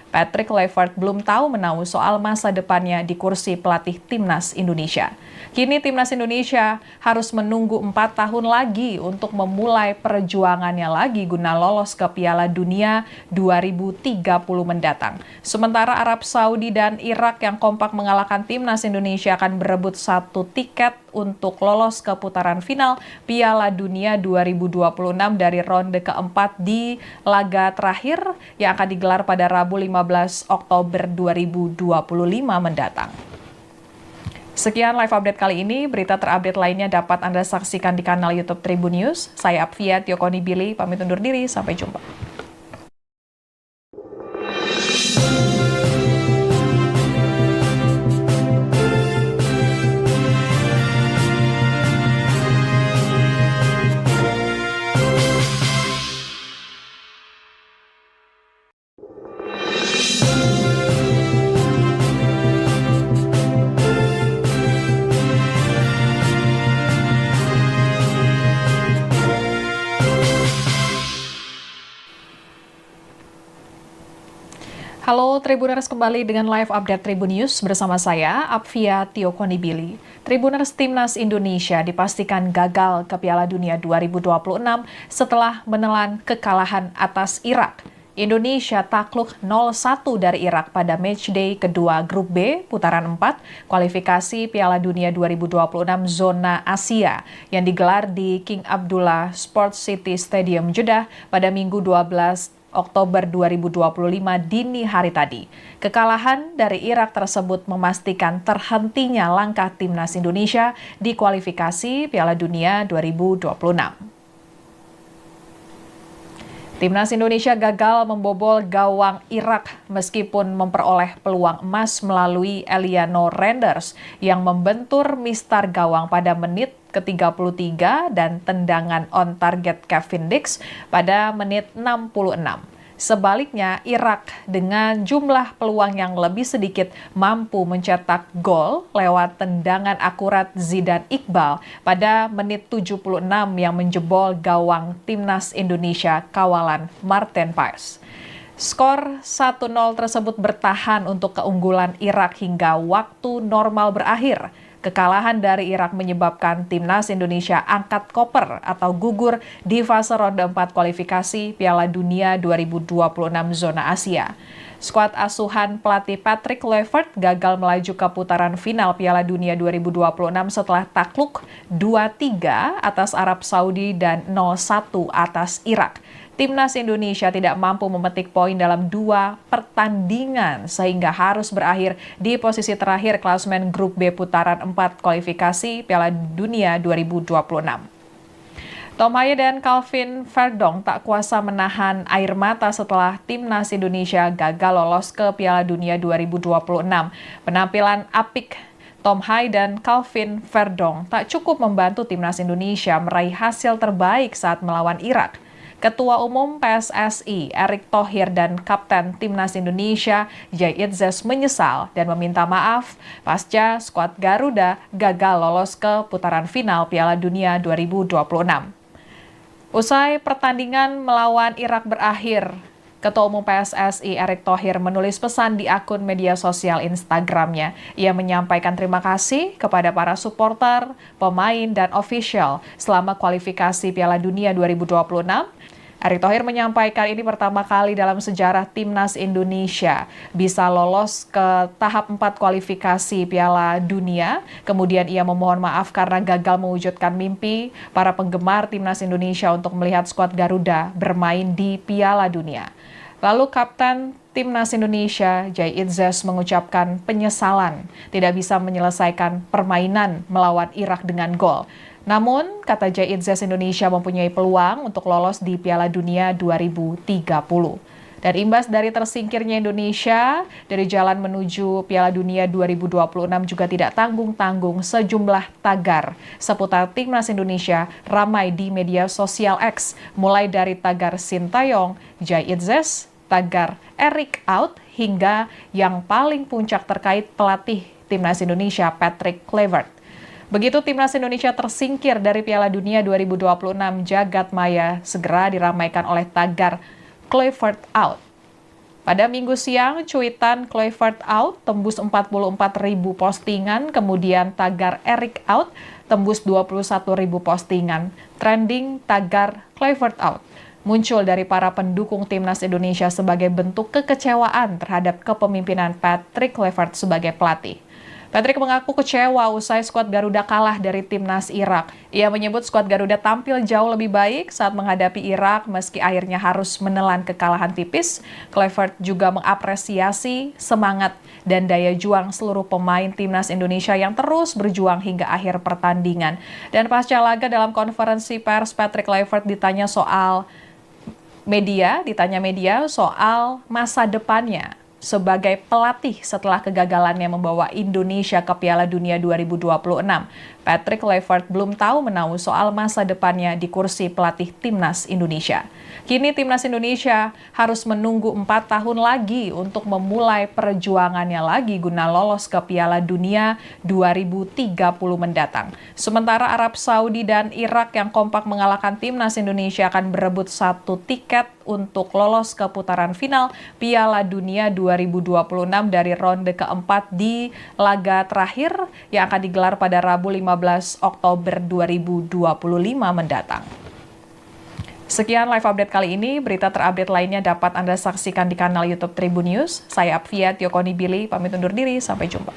Patrick Kluivert belum tahu menahu soal masa depannya di kursi pelatih Timnas Indonesia. Kini Timnas Indonesia harus menunggu 4 tahun lagi untuk memulai perjuangannya lagi guna lolos ke Piala Dunia 2030 mendatang. Sementara Arab Saudi dan Irak yang kompak mengalahkan Timnas Indonesia akan berebut 1 tiket untuk lolos ke putaran final Piala Dunia 2026 dari ronde keempat di laga terakhir yang akan digelar pada Rabu 15 Oktober 2025 mendatang. Sekian live update kali ini, berita terupdate lainnya dapat Anda saksikan di kanal YouTube Tribun News. Saya Apvia Tiokonibili, pamit undur diri, sampai jumpa. Halo Tribuners, kembali dengan live update Tribun News bersama saya, Apvia Tiokonibili. Tribuners, Timnas Indonesia dipastikan gagal ke Piala Dunia 2026 setelah menelan kekalahan atas Irak. Indonesia takluk 0-1 dari Irak pada matchday kedua Grup B putaran 4 kualifikasi Piala Dunia 2026 zona Asia yang digelar di King Abdullah Sports City Stadium Jeddah pada Minggu 12 Oktober 2025 dini hari tadi. Kekalahan dari Irak tersebut memastikan terhentinya langkah Timnas Indonesia di kualifikasi Piala Dunia 2026. Timnas Indonesia gagal membobol gawang Irak meskipun memperoleh peluang emas melalui Eliano Renders yang membentur mistar gawang pada menit ke-33 dan tendangan on target Kevin Dix pada menit 66. Sebaliknya, Irak dengan jumlah peluang yang lebih sedikit mampu mencetak gol lewat tendangan akurat Zidane Iqbal pada menit 76 yang menjebol gawang Timnas Indonesia kawalan Marten Paes. Skor 1-0 tersebut bertahan untuk keunggulan Irak hingga waktu normal berakhir. Kekalahan dari Irak menyebabkan Timnas Indonesia angkat koper atau gugur di fase ronde 4 kualifikasi Piala Dunia 2026 zona Asia. Skuad asuhan pelatih Patrick Kluivert gagal melaju ke putaran final Piala Dunia 2026 setelah takluk 2-3 atas Arab Saudi dan 0-1 atas Irak. Timnas Indonesia tidak mampu memetik poin dalam 2 pertandingan sehingga harus berakhir di posisi terakhir klasemen Grup B putaran 4 kualifikasi Piala Dunia 2026. Tom Haye dan Calvin Verdong tak kuasa menahan air mata setelah Timnas Indonesia gagal lolos ke Piala Dunia 2026. Penampilan apik Tom Haye dan Calvin Verdong tak cukup membantu Timnas Indonesia meraih hasil terbaik saat melawan Irak. Ketua Umum PSSI Erick Thohir dan Kapten Timnas Indonesia Jay Itzes menyesal dan meminta maaf pasca skuad Garuda gagal lolos ke putaran final Piala Dunia 2026. Usai pertandingan melawan Irak berakhir, Ketua Umum PSSI Erick Thohir menulis pesan di akun media sosial Instagramnya. Ia menyampaikan terima kasih kepada para supporter, pemain, dan ofisial selama kualifikasi Piala Dunia 2026. Erick Thohir menyampaikan ini pertama kali dalam sejarah Timnas Indonesia bisa lolos ke tahap 4 kualifikasi Piala Dunia. Kemudian ia memohon maaf karena gagal mewujudkan mimpi para penggemar Timnas Indonesia untuk melihat skuad Garuda bermain di Piala Dunia. Lalu Kapten Timnas Indonesia Jay Itzes mengucapkan penyesalan tidak bisa menyelesaikan permainan melawan Irak dengan gol. Namun, kata Jay Itzes, Indonesia mempunyai peluang untuk lolos di Piala Dunia 2030. Dan imbas dari tersingkirnya Indonesia dari jalan menuju Piala Dunia 2026 juga tidak tanggung-tanggung sejumlah tagar seputar Timnas Indonesia ramai di media sosial X, mulai dari tagar Sintayong, Jay Itzes, tagar Erick out, hingga yang paling puncak terkait pelatih Timnas Indonesia Patrick Kluivert. Begitu timnas Indonesia tersingkir dari Piala Dunia 2026, jagat maya segera diramaikan oleh tagar Kluivert out. Pada Minggu siang, cuitan Kluivert out tembus 44.000 postingan, kemudian tagar Eric out tembus 21.000 postingan. Trending tagar Kluivert out muncul dari para pendukung timnas Indonesia sebagai bentuk kekecewaan terhadap kepemimpinan Patrick Kluivert sebagai pelatih. Patrick mengaku kecewa usai skuad Garuda kalah dari timnas Irak. Ia menyebut skuad Garuda tampil jauh lebih baik saat menghadapi Irak meski akhirnya harus menelan kekalahan tipis. Kluivert juga mengapresiasi semangat dan daya juang seluruh pemain timnas Indonesia yang terus berjuang hingga akhir pertandingan. Dan pasca laga dalam konferensi pers, Patrick Kluivert ditanya media soal masa depannya sebagai pelatih setelah kegagalannya membawa Indonesia ke Piala Dunia 2026. Patrick Kluivert belum tahu menahu soal masa depannya di kursi pelatih timnas Indonesia. Kini timnas Indonesia harus menunggu 4 tahun lagi untuk memulai perjuangannya lagi guna lolos ke Piala Dunia 2030 mendatang. Sementara Arab Saudi dan Irak yang kompak mengalahkan timnas Indonesia akan berebut 1 tiket untuk lolos ke putaran final Piala Dunia 2026 dari ronde keempat di laga terakhir yang akan digelar pada Rabu 15 Oktober 2025 mendatang. Sekian live update kali ini, berita terupdate lainnya dapat Anda saksikan di kanal YouTube Tribun News. Saya Apvia Tiokonibili, pamit undur diri, sampai jumpa.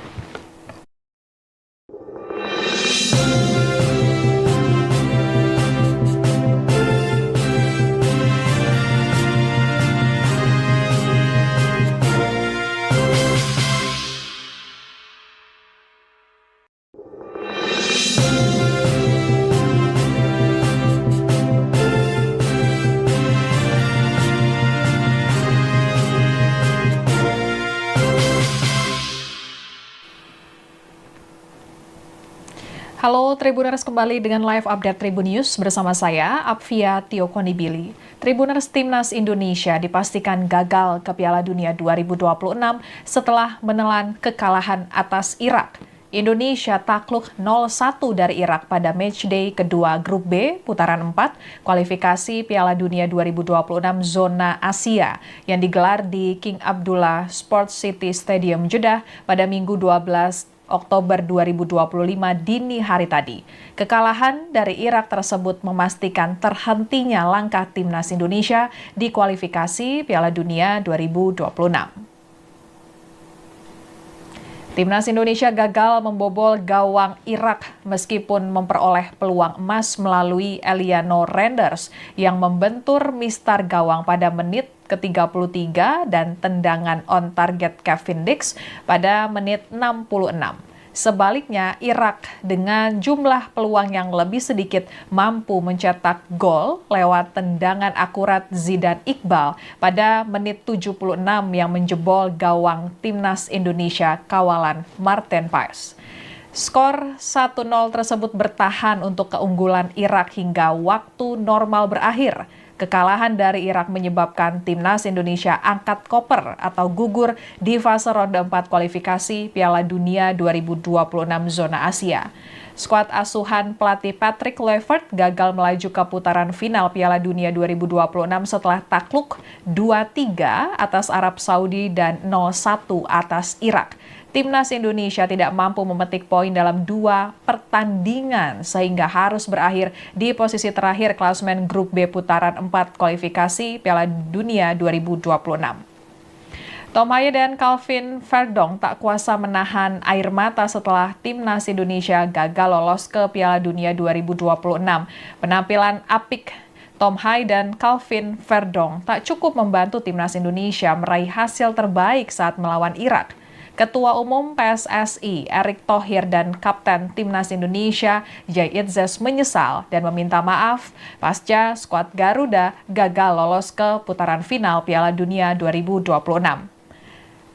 Halo Tribuners, kembali dengan live update Tribun News bersama saya, Apvia Tiokonibili. Tribuners, timnas Indonesia dipastikan gagal ke Piala Dunia 2026 setelah menelan kekalahan atas Irak. Indonesia takluk 0-1 dari Irak pada matchday kedua Grup B putaran 4 kualifikasi Piala Dunia 2026 zona Asia yang digelar di King Abdullah Sports City Stadium Jeddah pada Minggu 12 Oktober 2025 dini hari tadi. Kekalahan dari Irak tersebut memastikan terhentinya langkah timnas Indonesia di kualifikasi Piala Dunia 2026. Timnas Indonesia gagal membobol gawang Irak meskipun memperoleh peluang emas melalui Eliano Renders yang membentur mistar gawang pada menit ke-33 dan tendangan on target Kevin Dix pada menit 66. Sebaliknya, Irak dengan jumlah peluang yang lebih sedikit mampu mencetak gol lewat tendangan akurat Zidane Iqbal pada menit 76 yang menjebol gawang timnas Indonesia kawalan Martin Paes. Skor 1-0 tersebut bertahan untuk keunggulan Irak hingga waktu normal berakhir. Kekalahan dari Irak menyebabkan timnas Indonesia angkat koper atau gugur di fase ronde 4 kualifikasi Piala Dunia 2026 zona Asia. Skuad asuhan pelatih Patrick Kluivert gagal melaju ke putaran final Piala Dunia 2026 setelah takluk 2-3 atas Arab Saudi dan 0-1 atas Irak. Timnas Indonesia tidak mampu memetik poin dalam 2 pertandingan sehingga harus berakhir di posisi terakhir klasemen Grup B putaran 4 kualifikasi Piala Dunia 2026. Tom Haye dan Calvin Verdong tak kuasa menahan air mata setelah timnas Indonesia gagal lolos ke Piala Dunia 2026. Penampilan apik Tom Haye dan Calvin Verdong tak cukup membantu timnas Indonesia meraih hasil terbaik saat melawan Irak. Ketua Umum PSSI Erick Thohir dan Kapten Timnas Indonesia Jay Itzes menyesal dan meminta maaf pasca skuad Garuda gagal lolos ke putaran final Piala Dunia 2026.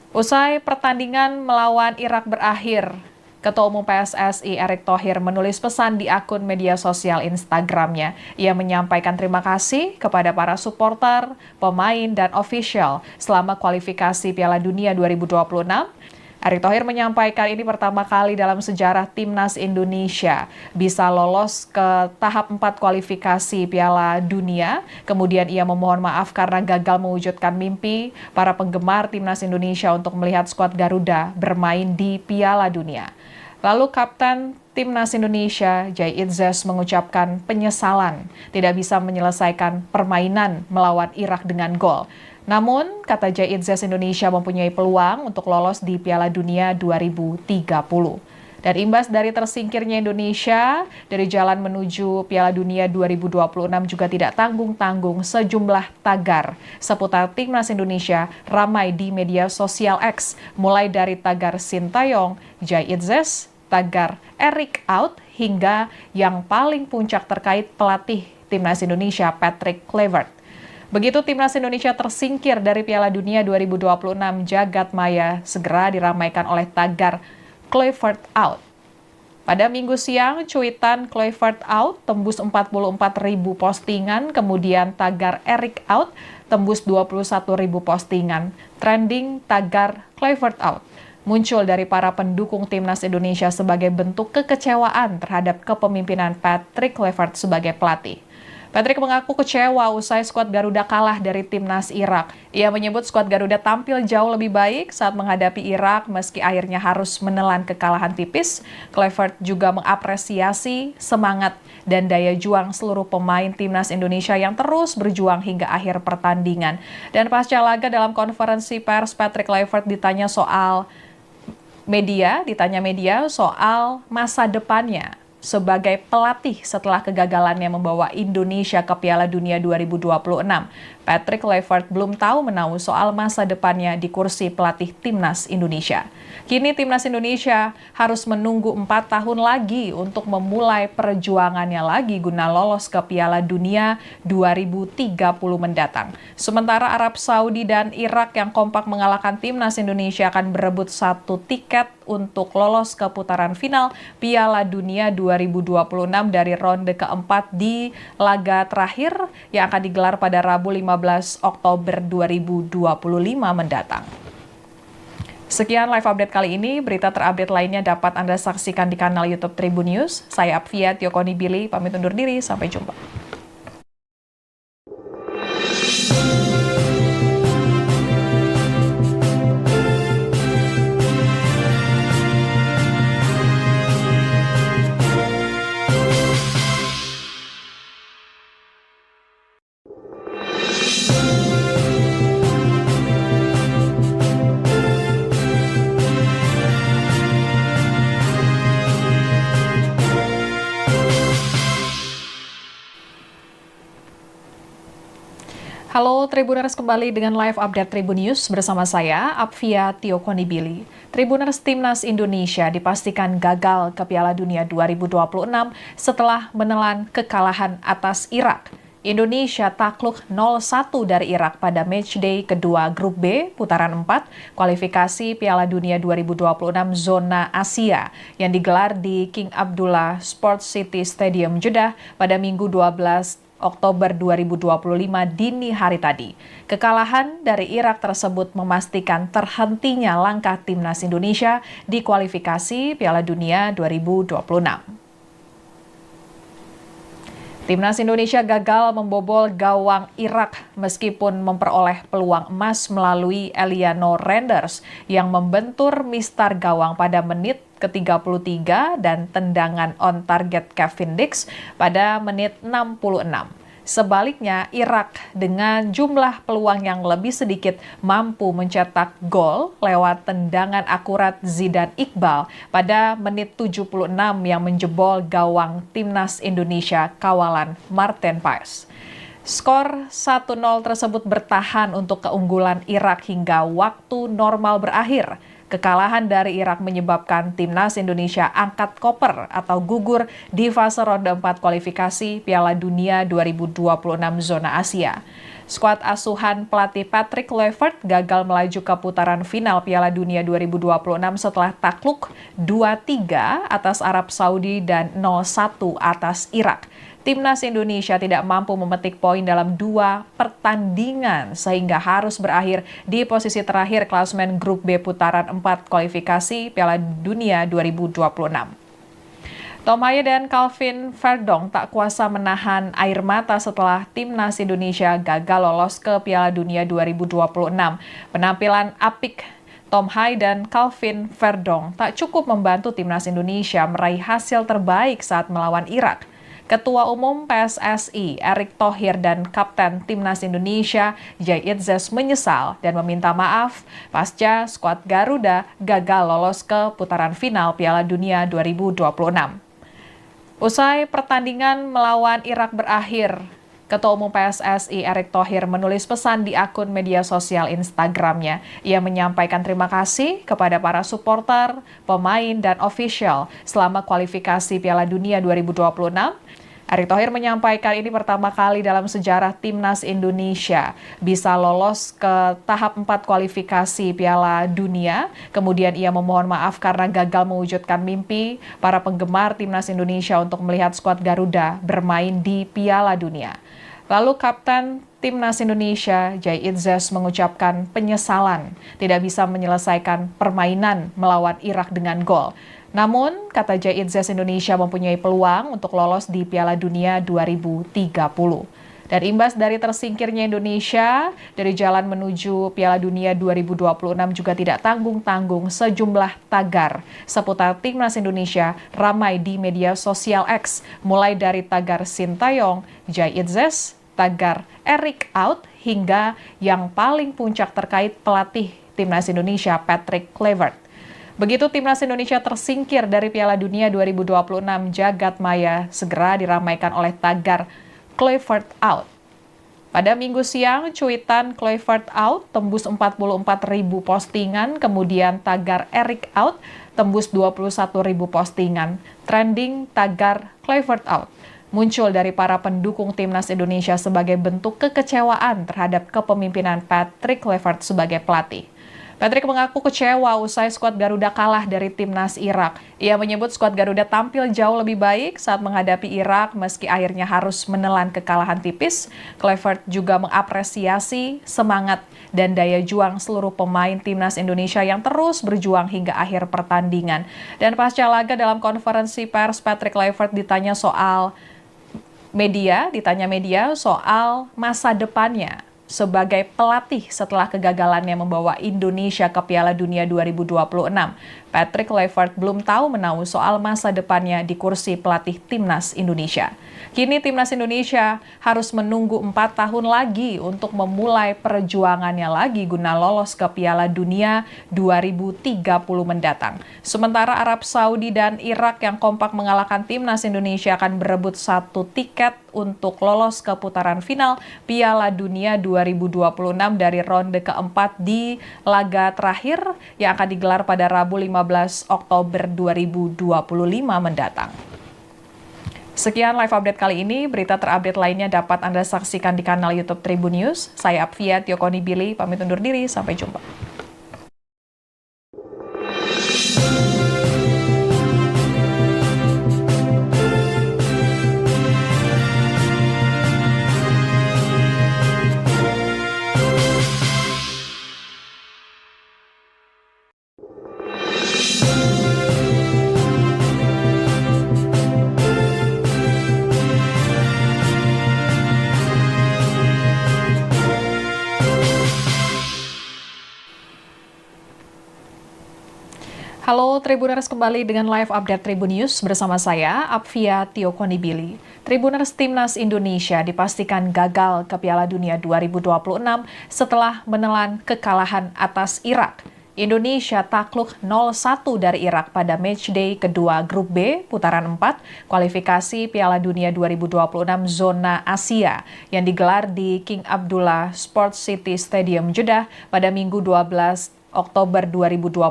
Usai pertandingan melawan Irak berakhir, Ketua Umum PSSI Erick Thohir menulis pesan di akun media sosial Instagramnya. Ia menyampaikan terima kasih kepada para supporter, pemain, dan ofisial selama kualifikasi Piala Dunia 2026. Erick Thohir menyampaikan ini pertama kali dalam sejarah Timnas Indonesia bisa lolos ke tahap 4 kualifikasi Piala Dunia. Kemudian ia memohon maaf karena gagal mewujudkan mimpi para penggemar Timnas Indonesia untuk melihat skuad Garuda bermain di Piala Dunia. Lalu Kapten Timnas Indonesia, Jai Itzes, mengucapkan penyesalan tidak bisa menyelesaikan permainan melawan Irak dengan gol. Namun, kata Jai Itzes, Indonesia mempunyai peluang untuk lolos di Piala Dunia 2030. Dan imbas dari tersingkirnya Indonesia dari jalan menuju Piala Dunia 2026 juga tidak tanggung-tanggung, sejumlah tagar seputar Timnas Indonesia ramai di media sosial X, mulai dari tagar Sintayong, Jai Itzes, tagar Erick out, hingga yang paling puncak terkait pelatih Timnas Indonesia Patrick Kluivert. Begitu Timnas Indonesia tersingkir dari Piala Dunia 2026, jagat maya segera diramaikan oleh tagar Kluivert out. Pada Minggu siang, cuitan Kluivert out tembus 44.000 postingan, kemudian tagar Erick out tembus 21.000 postingan. Trending tagar Kluivert out muncul dari para pendukung Timnas Indonesia sebagai bentuk kekecewaan terhadap kepemimpinan Patrick Kluivert sebagai pelatih. Patrick mengaku kecewa usai skuad Garuda kalah dari Timnas Irak. Ia menyebut skuad Garuda tampil jauh lebih baik saat menghadapi Irak meski akhirnya harus menelan kekalahan tipis. Kluivert juga mengapresiasi semangat dan daya juang seluruh pemain Timnas Indonesia yang terus berjuang hingga akhir pertandingan. Dan pasca laga dalam konferensi pers, Patrick Kluivert ditanya media soal masa depannya sebagai pelatih setelah kegagalannya membawa Indonesia ke Piala Dunia 2026. Patrick Kluivert belum tahu menahu soal masa depannya di kursi pelatih Timnas Indonesia. Kini Timnas Indonesia harus menunggu 4 tahun lagi untuk memulai perjuangannya lagi guna lolos ke Piala Dunia 2030 mendatang. Sementara Arab Saudi dan Irak yang kompak mengalahkan Timnas Indonesia akan berebut 1 tiket untuk lolos ke putaran final Piala Dunia 2026 dari ronde keempat di laga terakhir yang akan digelar pada Rabu 15 Oktober 2025 mendatang. Sekian live update kali ini. Berita terupdate lainnya dapat Anda saksikan di kanal YouTube Tribun News. Saya Apvia Tiokonibili, pamit undur diri. Sampai jumpa. Halo Tribuners, kembali dengan live update Tribun News bersama saya, Apvia Tiokonibili. Tribuners, Timnas Indonesia dipastikan gagal ke Piala Dunia 2026 setelah menelan kekalahan atas Irak. Indonesia takluk 0-1 dari Irak pada matchday kedua Grup B putaran 4 kualifikasi Piala Dunia 2026 zona Asia yang digelar di King Abdullah Sports City Stadium Jeddah pada Minggu 12 Oktober 2025 dini hari tadi. Kekalahan dari Irak tersebut memastikan terhentinya langkah Timnas Indonesia di kualifikasi Piala Dunia 2026. Timnas Indonesia gagal membobol gawang Irak meskipun memperoleh peluang emas melalui Eliano Renders yang membentur mistar gawang pada menit ke-33 dan tendangan on target Kevin Dix pada menit 66. Sebaliknya, Irak dengan jumlah peluang yang lebih sedikit mampu mencetak gol lewat tendangan akurat Zidane Iqbal pada menit 76 yang menjebol gawang Timnas Indonesia kawalan Marten Paes. Skor 1-0 tersebut bertahan untuk keunggulan Irak hingga waktu normal berakhir. Kekalahan dari Irak menyebabkan Timnas Indonesia angkat koper atau gugur di fase ronde 4 kualifikasi Piala Dunia 2026 zona Asia. Skuad asuhan pelatih Patrick Kluivert gagal melaju ke putaran final Piala Dunia 2026 setelah takluk 2-3 atas Arab Saudi dan 0-1 atas Irak. timnas Indonesia tidak mampu memetik poin dalam 2 pertandingan sehingga harus berakhir di posisi terakhir klasemen grup B putaran 4 kualifikasi Piala Dunia 2026. Tom Haye dan Calvin Verdong tak kuasa menahan air mata setelah timnas Indonesia gagal lolos ke Piala Dunia 2026. Penampilan apik Tom Haye dan Calvin Verdong tak cukup membantu timnas Indonesia meraih hasil terbaik saat melawan Irak. Ketua Umum PSSI Erick Thohir dan Kapten Timnas Indonesia Jay Itzes menyesal dan meminta maaf pasca skuad Garuda gagal lolos ke putaran final Piala Dunia 2026. Usai pertandingan melawan Irak berakhir, Ketua Umum PSSI Erick Thohir menulis pesan di akun media sosial Instagramnya. Ia menyampaikan terima kasih kepada para supporter, pemain, dan ofisial selama kualifikasi Piala Dunia 2026. Erick Thohir menyampaikan ini pertama kali dalam sejarah timnas Indonesia bisa lolos ke tahap 4 kualifikasi Piala Dunia. Kemudian ia memohon maaf karena gagal mewujudkan mimpi para penggemar timnas Indonesia untuk melihat skuad Garuda bermain di Piala Dunia. Lalu Kapten Timnas Indonesia Jay Itzes mengucapkan penyesalan tidak bisa menyelesaikan permainan melawan Irak dengan gol. Namun, kata Jay Itzes, Indonesia mempunyai peluang untuk lolos di Piala Dunia 2030. Dan imbas dari tersingkirnya Indonesia dari jalan menuju Piala Dunia 2026 juga tidak tanggung-tanggung sejumlah tagar seputar timnas Indonesia ramai di media sosial X, mulai dari tagar Sintayong, Jay Itzes, tagar Erick out, hingga yang paling puncak terkait pelatih timnas Indonesia Patrick Kluivert. Begitu timnas Indonesia tersingkir dari Piala Dunia 2026, jagat maya segera diramaikan oleh tagar Kluivert out. Pada Minggu siang, cuitan Kluivert out tembus 44.000 postingan, kemudian tagar Erick out tembus 21.000 postingan. Trending tagar Kluivert out muncul dari para pendukung timnas Indonesia sebagai bentuk kekecewaan terhadap kepemimpinan Patrick Kluivert sebagai pelatih. Patrick mengaku kecewa usai skuad Garuda kalah dari timnas Irak. Ia menyebut skuad Garuda tampil jauh lebih baik saat menghadapi Irak meski akhirnya harus menelan kekalahan tipis. Kluivert juga mengapresiasi semangat dan daya juang seluruh pemain timnas Indonesia yang terus berjuang hingga akhir pertandingan. Dan pasca laga dalam konferensi pers, Patrick Kluivert ditanya media soal masa depannya sebagai pelatih setelah kegagalannya membawa Indonesia ke Piala Dunia 2026. Patrick Kluivert belum tahu menahu soal masa depannya di kursi pelatih timnas Indonesia. Kini timnas Indonesia harus menunggu 4 tahun lagi untuk memulai perjuangannya lagi guna lolos ke Piala Dunia 2030 mendatang. Sementara Arab Saudi dan Irak yang kompak mengalahkan timnas Indonesia akan berebut 1 tiket untuk lolos ke putaran final Piala Dunia 2026 dari ronde keempat di laga terakhir yang akan digelar pada Rabu 15 Oktober 2025 mendatang. Sekian live update kali ini, berita terupdate lainnya dapat Anda saksikan di kanal YouTube Tribun News. Saya Apvia Tiokonibili, pamit undur diri, sampai jumpa. Halo Tribuners, kembali dengan live update Tribun News bersama saya, Apvia Tiokonibili. Tribuners, timnas Indonesia dipastikan gagal ke Piala Dunia 2026 setelah menelan kekalahan atas Irak. Indonesia takluk 0-1 dari Irak pada matchday kedua Grup B putaran 4 kualifikasi Piala Dunia 2026 zona Asia yang digelar di King Abdullah Sports City Stadium Jeddah pada Minggu 12 Oktober 2025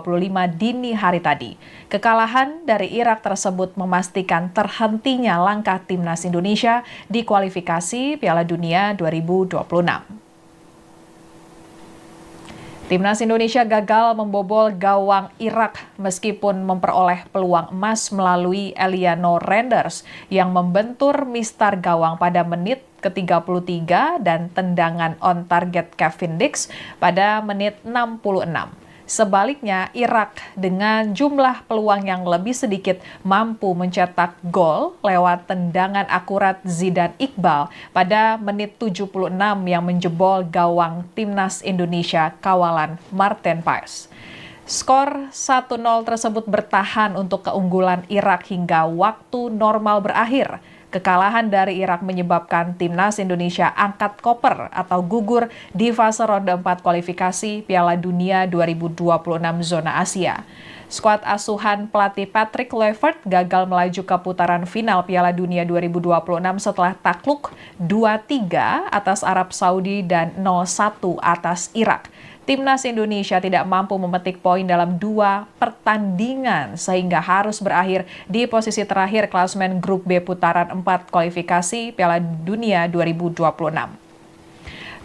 dini hari tadi. Kekalahan dari Irak tersebut memastikan terhentinya langkah timnas Indonesia di kualifikasi Piala Dunia 2026. Timnas Indonesia gagal membobol gawang Irak meskipun memperoleh peluang emas melalui Eliano Renders yang membentur mistar gawang pada menit ke-33 dan tendangan on target Kevin Dix pada menit 66. Sebaliknya, Irak dengan jumlah peluang yang lebih sedikit mampu mencetak gol lewat tendangan akurat Zidane Iqbal pada menit 76 yang menjebol gawang Timnas Indonesia kawalan Marten Paes. Skor 1-0 tersebut bertahan untuk keunggulan Irak hingga waktu normal berakhir. Kekalahan dari Irak menyebabkan Timnas Indonesia angkat koper atau gugur di fase ronde 4 kualifikasi Piala Dunia 2026 zona Asia. Skuad asuhan pelatih Patrick Kluivert gagal melaju ke putaran final Piala Dunia 2026 setelah takluk 2-3 atas Arab Saudi dan 0-1 atas Irak. Timnas Indonesia tidak mampu memetik poin dalam 2 pertandingan sehingga harus berakhir di posisi terakhir klasemen grup B putaran 4 kualifikasi Piala Dunia 2026.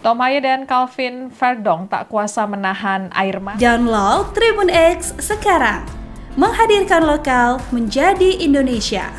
Tom Haye dan Calvin Verdong tak kuasa menahan air mata. Download Tribun X sekarang, menghadirkan lokal menjadi Indonesia.